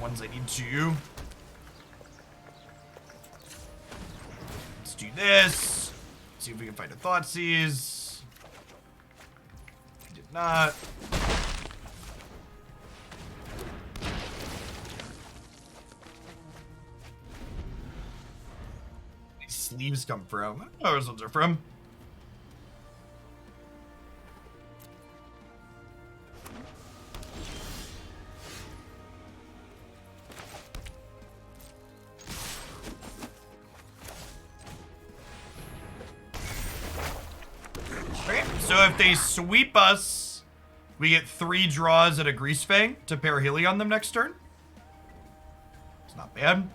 ones I need to. Let's do this. See if we can find a Thoughtseize. I did not. These sleeves come from? I don't know where those ones are from. So if they sweep us, we get 3 draws and a Greasefang to Parhelion on them next turn. It's not bad.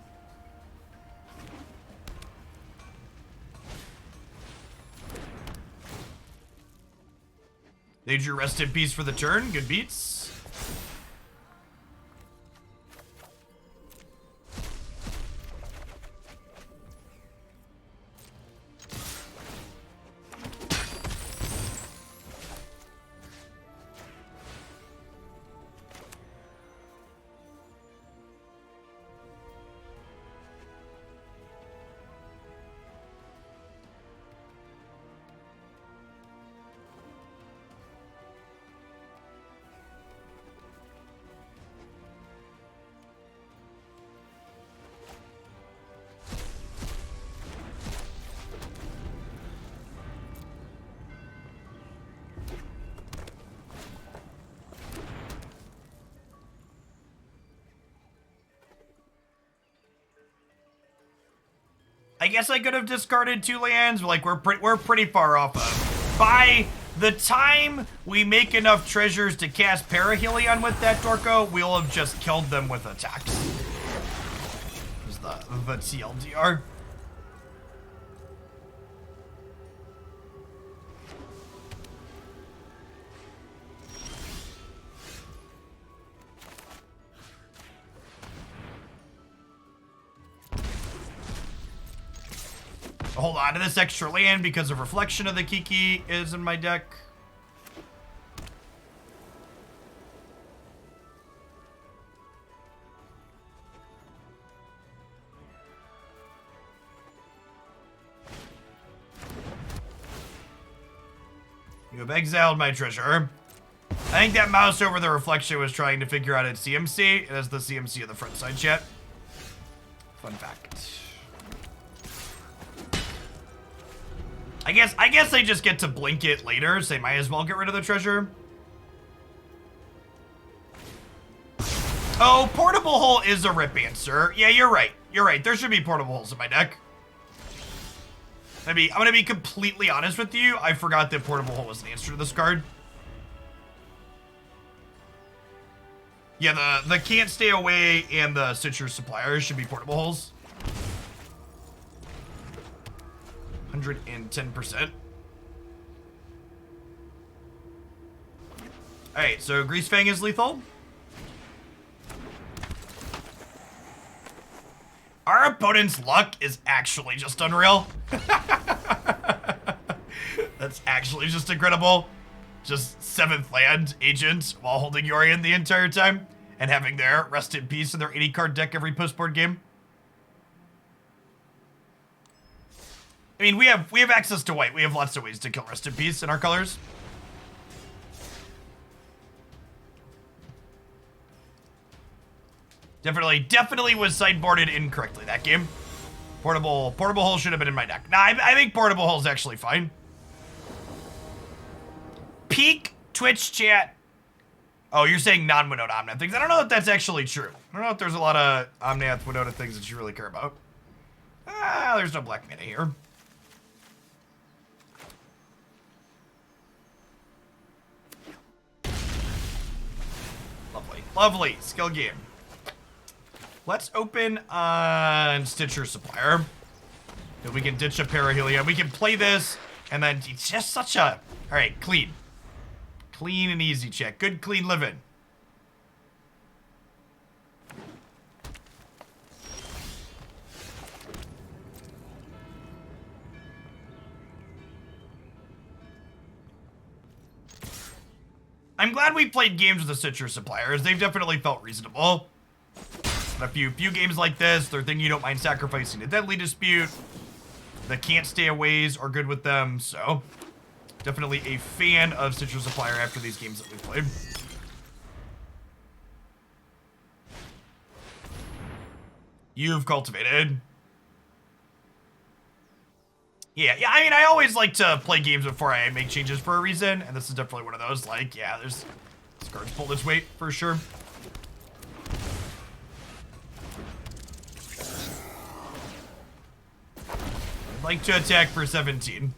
They drew Rest in Peace for the turn. Good beats. I guess I could have discarded 2 lands, but like we're pretty far off of. By the time we make enough treasures to cast Parhelion with that Dorko, we'll have just killed them with attacks. Is the TLDR. Hold on to this extra land because of Reflection of the Kiki is in my deck. You have exiled my treasure. I think that mouse over the Reflection was trying to figure out its CMC. It has the CMC of the front side chat. Fun fact. I guess they just get to blink it later, so they might as well get rid of the treasure. Oh, Portable Hole is a rip answer. Yeah, you're right. You're right. There should be Portable Holes in my deck. I'm gonna be completely honest with you. I forgot that Portable Hole was an answer to this card. Yeah, the Can't Stay Away and the Citrus Supplier should be Portable Holes. 110%. Alright, so Greasefang is lethal. Our opponent's luck is actually just unreal. That's actually just incredible. Just 7th land agent while holding Yorion the entire time. and having their Rest in Peace in their 80 card deck every postboard game. I mean, we have access to white. We have lots of ways to kill Rest in Peace in our colors. Definitely was sideboarded incorrectly that game. Portable Hole should have been in my deck. Nah, I think Portable Hole's actually fine. Peak Twitch chat. Oh, you're saying non-Winota Omnath things. I don't know if that's actually true. I don't know if there's a lot of Omnath Winota things that you really care about. Ah, there's no black mana here. Lovely. Skill game. Let's open on Stitcher Supplier. We can ditch a Parhelion. We can play this, and then it's just such a... Alright, clean. Clean and easy check. Good, clean living. I'm glad we played games with the Stitcher Suppliers. They've definitely felt reasonable. A few games like this, they're thinking you don't mind sacrificing a Deadly Dispute. The Can't Stay Aways are good with them, so definitely a fan of Stitcher Supplier after these games that we've played. You've cultivated. Yeah, I mean, I always like to play games before I make changes for a reason, and this is definitely one of those, like, yeah, this card's pulled its weight, for sure. I'd like to attack for 17.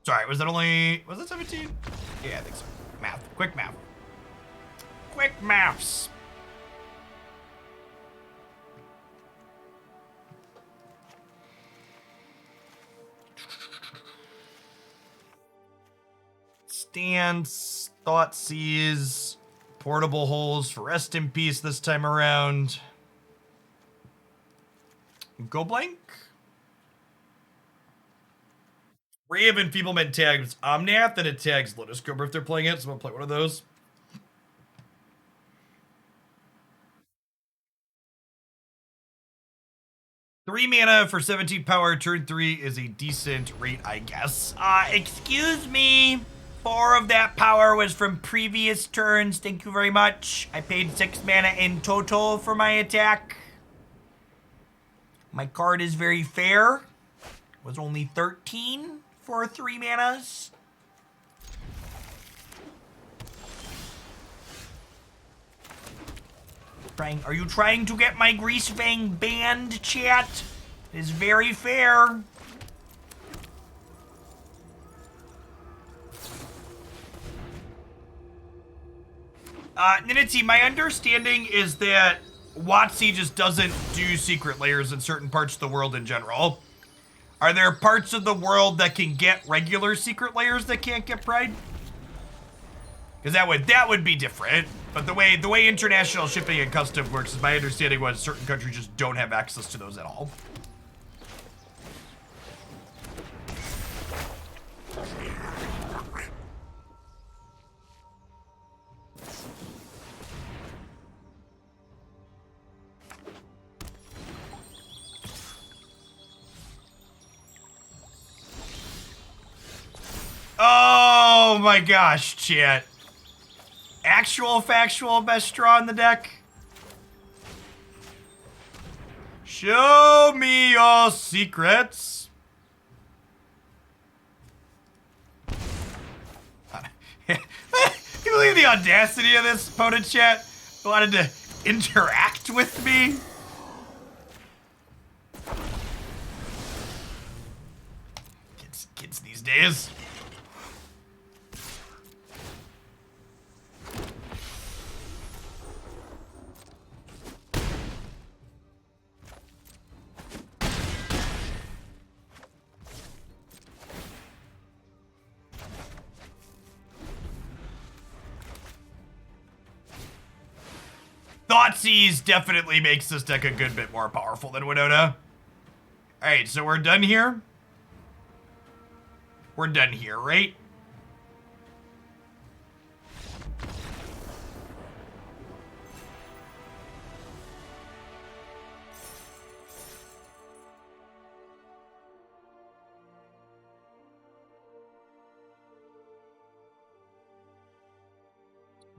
Sorry, was it 17? Yeah, I think so. Math. Quick math. Quick maths. Stance, Thoughtseize, Portable Holes for Rest in Peace this time around. Go blank. Ray of Enfeeblement tags Omnath, and it tags Lotus Cobra if they're playing it, so I'm gonna play one of those. Three mana for 17 power, turn 3 is a decent rate, I guess. Excuse me. 4 of that power was from previous turns. Thank you very much. I paid 6 mana in total for my attack. My card is very fair. It was only 13 for 3 manas. Are you trying to get my Greasefang banned, chat? It is very fair. Ninity, my understanding is that WotC just doesn't do secret layers in certain parts of the world in general. Are there parts of the world that can get regular secret layers that can't get Pride? Because that would be different. But the way international shipping and custom works, is my understanding was certain countries just don't have access to those at all. Oh my gosh, chat. Actual factual best draw in the deck. Show me your secrets. Can you believe the audacity of this opponent, chat? Wanted to interact with me? Kids these days. Thoughtseize definitely makes this deck a good bit more powerful than Winota. Alright, so we're done here. We're done here, right?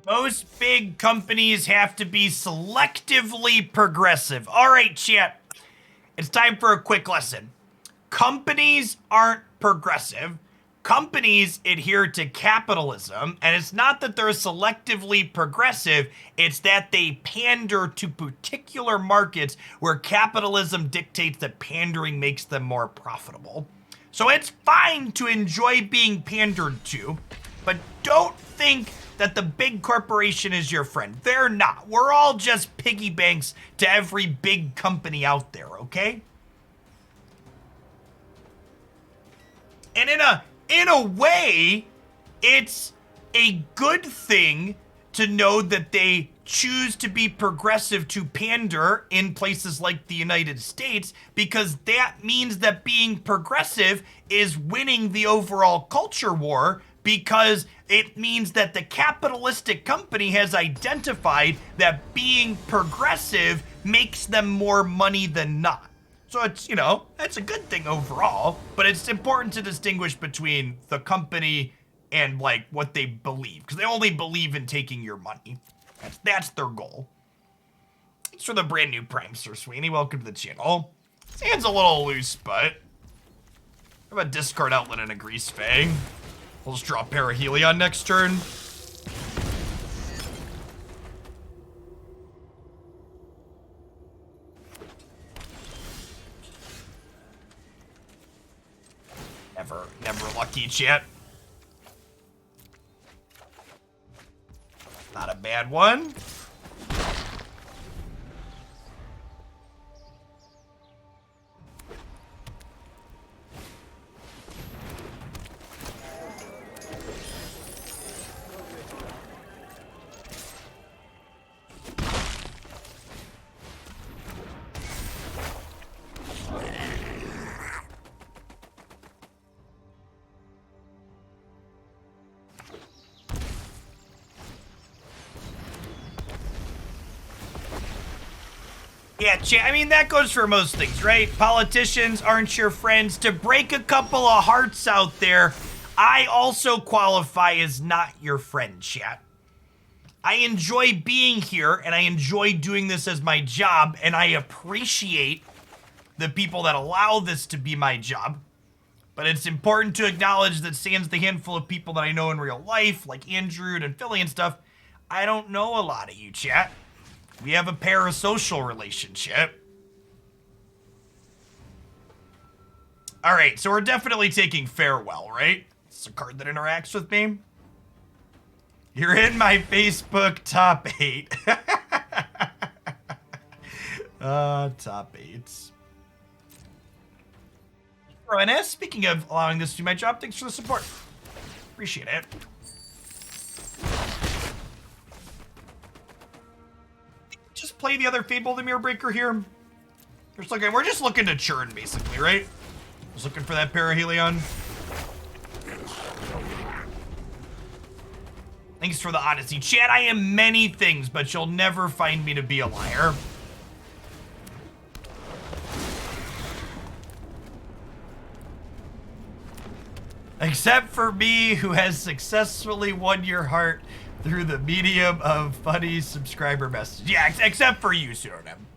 Most big companies have to be selectively progressive. All right, chat. It's time for a quick lesson. Companies aren't progressive. Companies adhere to capitalism, and it's not that they're selectively progressive, it's that they pander to particular markets where capitalism dictates that pandering makes them more profitable. So it's fine to enjoy being pandered to, but don't think that the big corporation is your friend. They're not. We're all just piggy banks to every big company out there, okay? And in a way, it's a good thing to know that they choose to be progressive to pander in places like the United States, because that means that being progressive is winning the overall culture war, because it means that the capitalistic company has identified that being progressive makes them more money than not. So it's, you know, that's a good thing overall, but it's important to distinguish between the company and like what they believe, because they only believe in taking your money. That's their goal. Thanks for the brand new Prime, Sir Sweeney. Welcome to the channel. His hand's a little loose, but I have a discard outlet and a Greasefang. We'll just draw Parhelion next turn. Never lucky, chat. Not a bad one. Yeah, I mean, that goes for most things, right? Politicians aren't your friends. To break a couple of hearts out there, I also qualify as not your friend, chat. I enjoy being here, and I enjoy doing this as my job, and I appreciate the people that allow this to be my job. But it's important to acknowledge that sans the handful of people that I know in real life, like Andrew and Philly and stuff, I don't know a lot of you, chat. We have a parasocial relationship. All right, so we're definitely taking Farewell, right? It's a card that interacts with me. You're in my Facebook top 8. Top 8s. NS, speaking of allowing this to be my job, thanks for the support. Appreciate it. Just play the other Fable the Mirror Breaker here. We're just looking to churn, basically, right? Just looking for that Parhelion. Thanks for the honesty. Chat, I am many things, but you'll never find me to be a liar. Except for me, who has successfully won your heart through the medium of funny subscriber messages. Yeah, except for you, Pseudonym.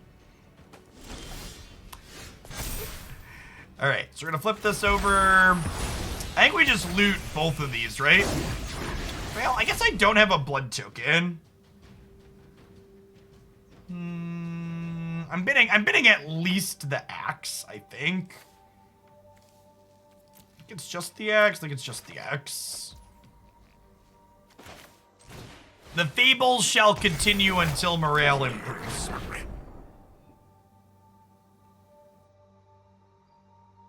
All right, so we're gonna flip this over. I think we just loot both of these, right? Well, I guess I don't have a blood token. I'm bidding at least the axe, I think. I think it's just the axe. I think it's just the axe. The fables shall continue until morale improves.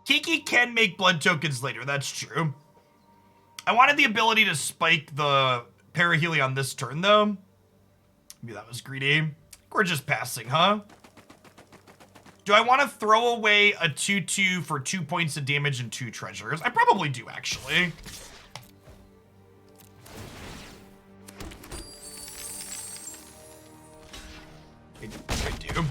Kiki can make blood tokens later, that's true. I wanted the ability to spike the Parhelion this turn, though. Maybe that was greedy. we're just passing, huh? Do I want to throw away a 2/2 for 2 points of damage and 2 treasures? I probably do, actually. I do.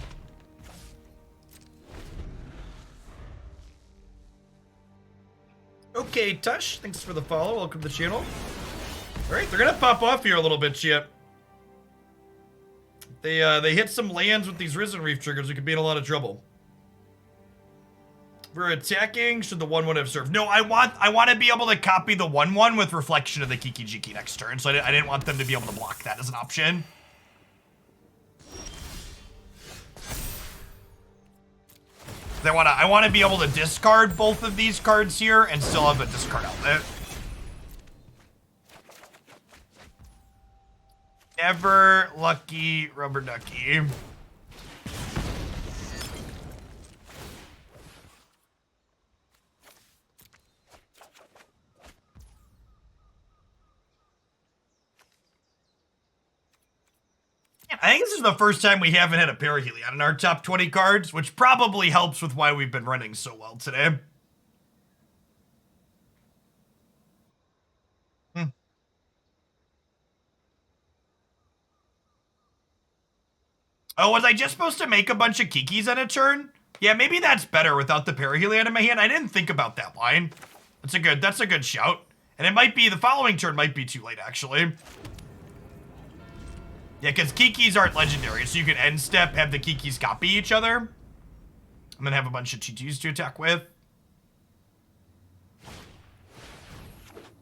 Okay, Tush, thanks for the follow. Welcome to the channel. All right, they're gonna pop off here a little bit, Chip. They hit some lands with these Risen Reef triggers. We could be in a lot of trouble. If we're attacking, should the 1/1 have served? No, I want to be able to copy the 1/1 with Reflection of the Kiki Jiki next turn, so I didn't want them to be able to block that as an option. I want to be able to discard both of these cards here and still have a discard outlet. Ever lucky rubber ducky. I think this is the first time we haven't had a Parhelion in our top 20 cards, which probably helps with why we've been running so well today. Oh, was I just supposed to make a bunch of Kikis on a turn? Yeah, maybe that's better without the Parhelion in my hand. I didn't think about that line. That's a good shout. And it might be, the following turn might be too late, actually. Yeah, because Kikis aren't legendary, so you can end step, have the Kikis copy each other, and then have a bunch of 2/2s to attack with.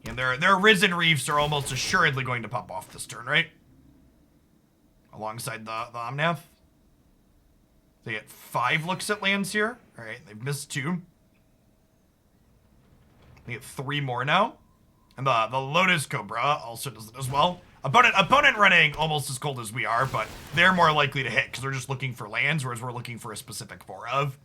And their Risen Reefs are almost assuredly going to pop off this turn, right? Alongside the Omnath. They get 5 looks at lands here. All right, they've missed 2. They get 3 more now. And the Lotus Cobra also does it as well. Opponent running almost as cold as we are, but they're more likely to hit because they're just looking for lands, whereas we're looking for a specific 4 of.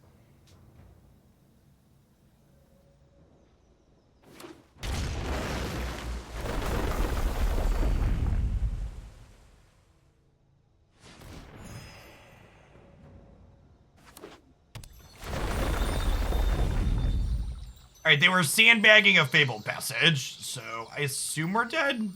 All right, they were sandbagging a Fable passage, so I assume we're dead.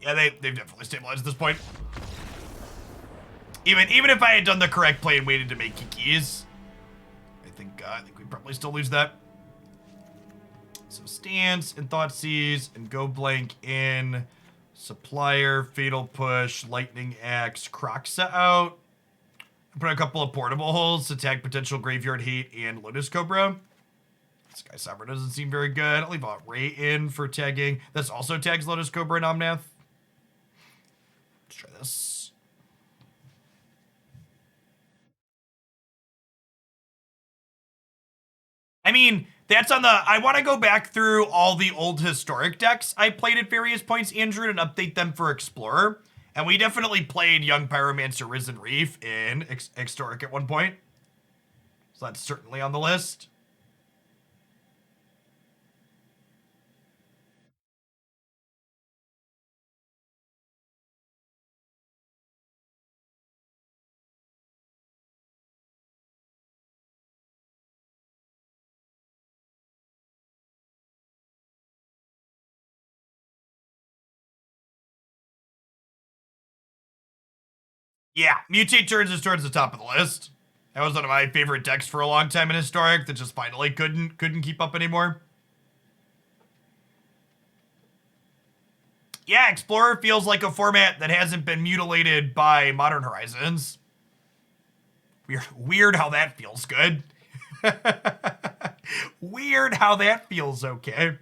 Yeah, they've definitely stabilized at this point. Even if I had done the correct play and waited to make Kikis, I think we'd probably still lose that. So Stance and Thoughtseize and Go Blank in, Supplier, Fatal Push, Lightning Axe, Kroxa out. Put a couple of portable holes to tag potential Graveyard Hate and Lotus Cobra. Skysovereign doesn't seem very good. I'll leave a Ray in for tagging. This also tags Lotus Cobra and Omnath. Let's try this. I mean, that's on the... I want to go back through all the old historic decks I played at various points, Andrew, and update them for Explorer. And we definitely played Young Pyromancer Risen Reef in Historic at one point. So that's certainly on the list. Yeah, Mutate turns is towards the top of the list. That was one of my favorite decks for a long time in Historic that just finally couldn't keep up anymore. Yeah, Explorer feels like a format that hasn't been mutilated by Modern Horizons. Weird how that feels good. Weird how that feels okay.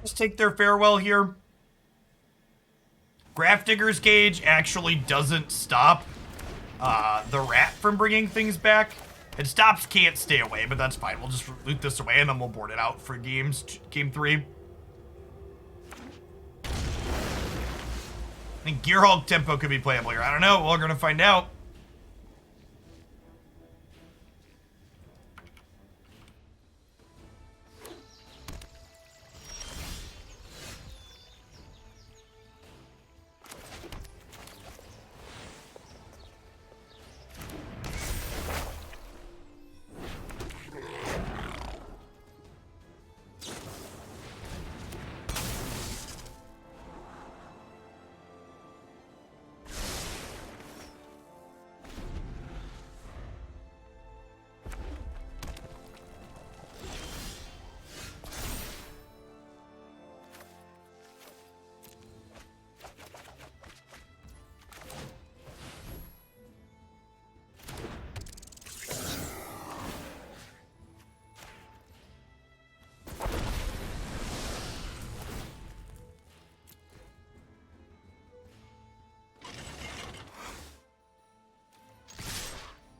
Let's take their farewell here. Grafdigger's Cage actually doesn't stop the rat from bringing things back. It stops Can't Stay Away, but that's fine. We'll just loot this away and then we'll board it out for game 3. I think Gearhulk tempo could be playable here. I don't know. We're going to find out.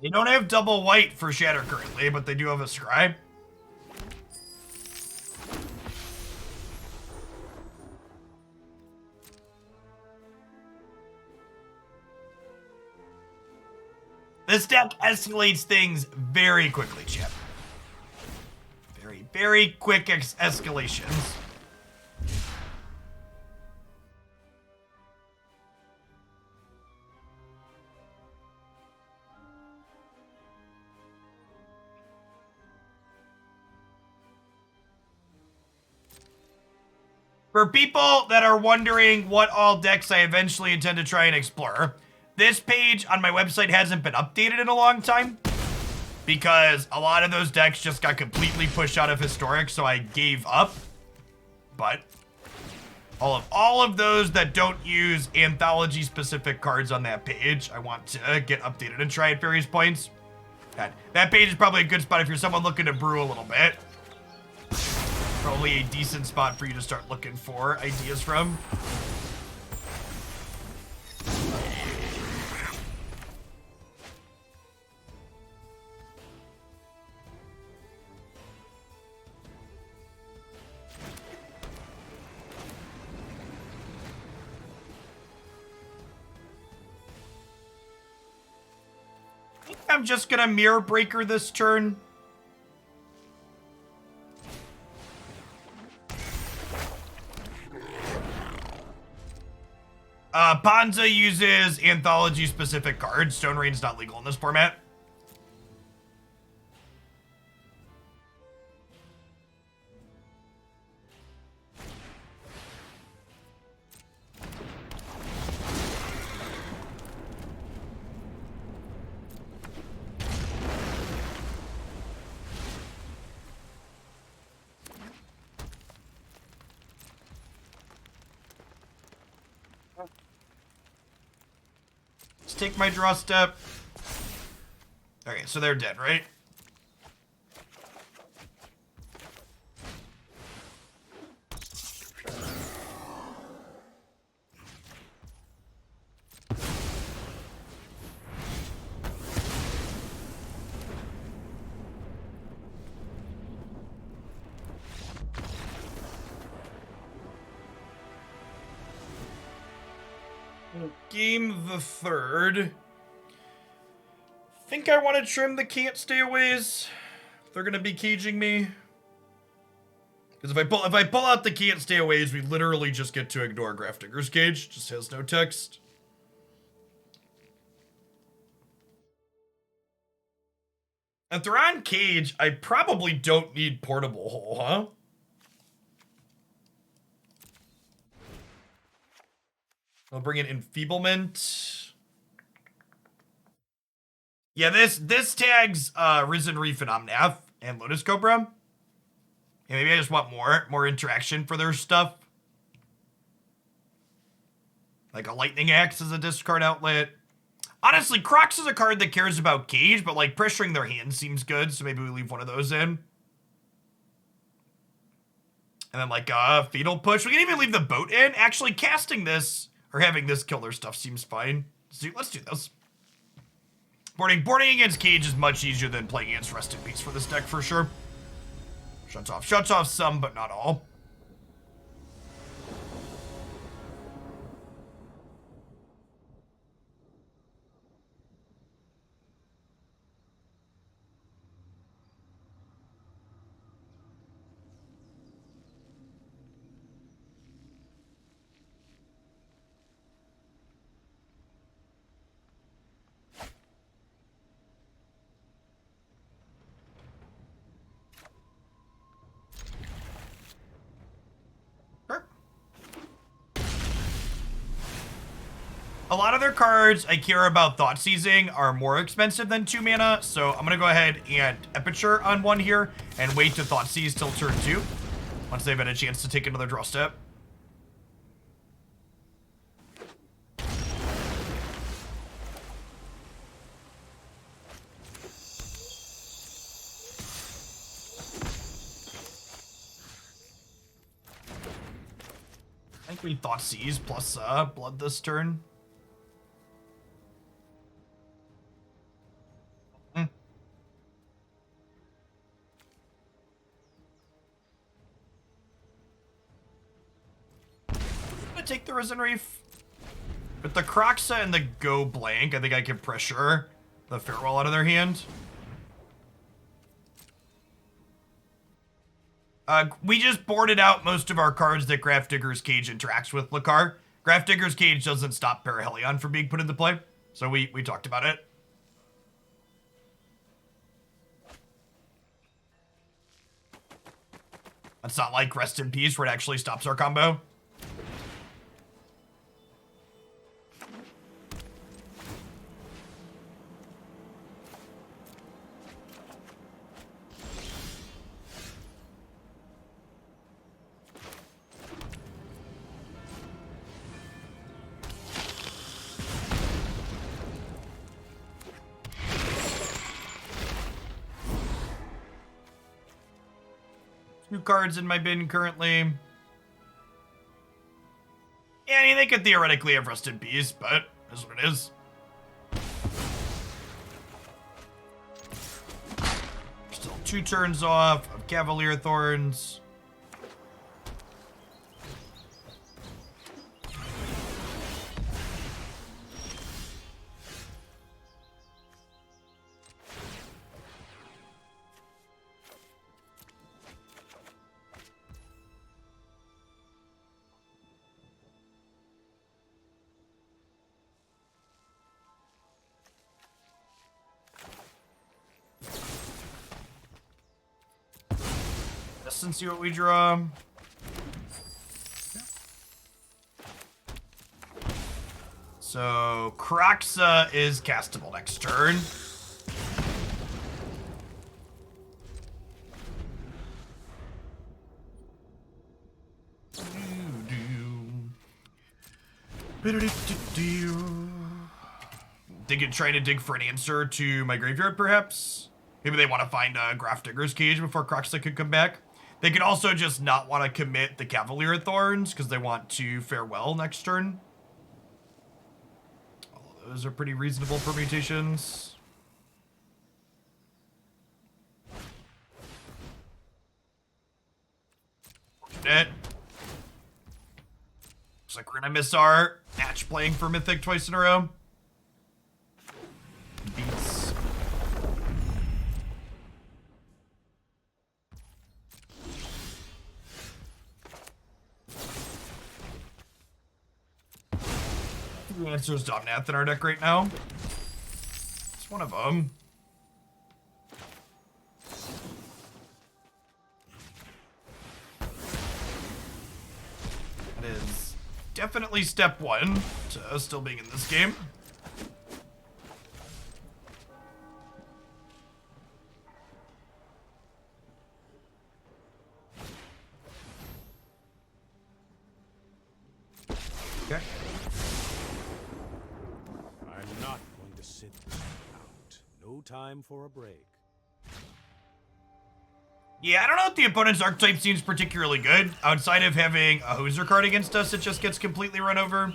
They don't have double white for Shatter currently, but they do have a Scribe. This deck escalates things very quickly, Chip. Very, very quick escalations. For people that are wondering what all decks I eventually intend to try and explore, this page on my website hasn't been updated in a long time because a lot of those decks just got completely pushed out of Historic, so I gave up. But all of those that don't use anthology-specific cards on that page, I want to get updated and try at various points. That page is probably a good spot if you're someone looking to brew a little bit. Probably a decent spot for you to start looking for ideas from. I think I'm just gonna Mirror Breaker this turn. Panza uses anthology-specific cards. Stone Rain's not legal in this format. Take my draw step. Okay, so they're dead, right? Game the third. Think I want to trim the Can't Stay Aways. They're gonna be caging me. Because if I pull out the Can't Stay Aways, we literally just get to ignore Grafdigger's Cage. Just has no text. If they're on Cage, I probably don't need Portable Hole, huh? I'll bring in Enfeeblement. Yeah, this tags Risen Reef and Omnath and Lotus Cobra. Yeah, maybe I just want more interaction for their stuff. Like a Lightning Axe as a discard outlet. Honestly, Kroxa is a card that cares about Cage, but like pressuring their hand seems good, so maybe we leave one of those in. And then like a Fatal Push. We can even leave the boat in. Actually, casting this or having this kill their stuff seems fine. Let's do this. Boarding against Cage is much easier than playing against Rest in Peace for this deck for sure. Shuts off some, but not all. A lot of their cards I care about Thoughtseizing are more expensive than 2 mana, so I'm gonna go ahead and Epicure on one here and wait to Thoughtseize till turn 2 once they've had a chance to take another draw step. I think we Thoughtseize plus Blood this turn. Take the Risen Reef. With the Kroxa and the Go Blank, I think I can pressure the Farewell out of their hand. We just boarded out most of our cards that Grafdigger's Cage interacts with Lakar. Grafdigger's Cage doesn't stop Parhelion from being put into play, so we talked about it. It's not like Rest in Peace where it actually stops our combo. Two cards in my bin currently. Yeah, I mean, they could theoretically have Rest in Peace, but that's what it is. Still 2 turns off of Cavalier Thorns. And see what we draw. So Kroxa is castable next turn. Trying to dig for an answer to my graveyard, perhaps. Maybe they want to find a Grafdigger's Cage before Kroxa could come back. They could also just not want to commit the Cavalier Thorns because they want to Farewell next turn. All of those are pretty reasonable permutations. It. Looks like we're gonna miss our match playing for Mythic twice in a row. Beats. The answer is Domnath in our deck right now. It's one of them. That is definitely step 1 to still being in this game. Okay. I'm not going to sit this out. No time for a break. Yeah, I don't know if the opponent's archetype seems particularly good. Outside of having a Hoser card against us, it just gets completely run over.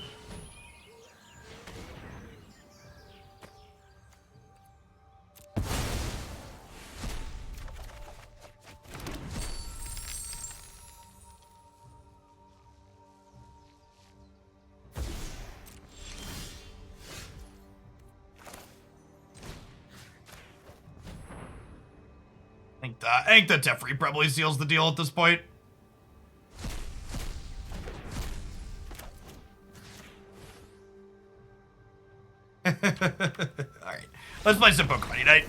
I think the Teferi probably seals the deal at this point. Alright, let's play some Pokemon Unite.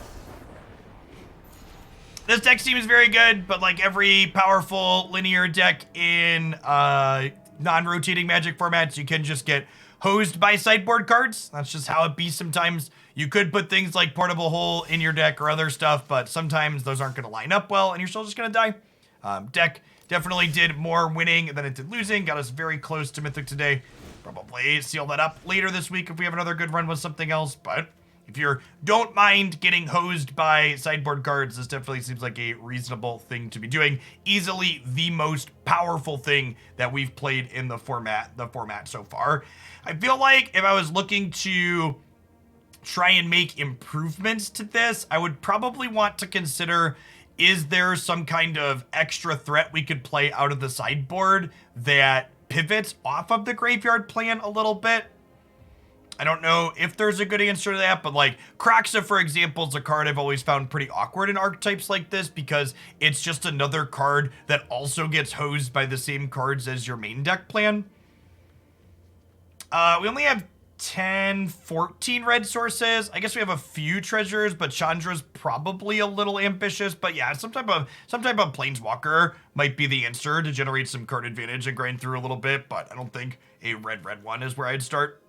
This deck seems very good, but like every powerful linear deck in non-rotating Magic formats, you can just get hosed by sideboard cards. That's just how it be sometimes. You could put things like Portable Hole in your deck or other stuff, but sometimes those aren't going to line up well, and you're still just going to die. Deck definitely did more winning than it did losing. Got us very close to Mythic today. Probably seal that up later this week if we have another good run with something else, but if you don't mind getting hosed by sideboard cards, this definitely seems like a reasonable thing to be doing. Easily the most powerful thing that we've played in the format so far. I feel like if I was looking to try and make improvements to this, I would probably want to consider, is there some kind of extra threat we could play out of the sideboard that pivots off of the graveyard plan a little bit? I don't know if there's a good answer to that, but like Kroxa, for example, is a card I've always found pretty awkward in archetypes like this because it's just another card that also gets hosed by the same cards as your main deck plan. We only have 10, 14 red sources. I guess we have a few treasures, but Chandra's probably a little ambitious. But yeah, some type of planeswalker might be the answer to generate some card advantage and grind through a little bit, but I don't think a red one is where I'd start.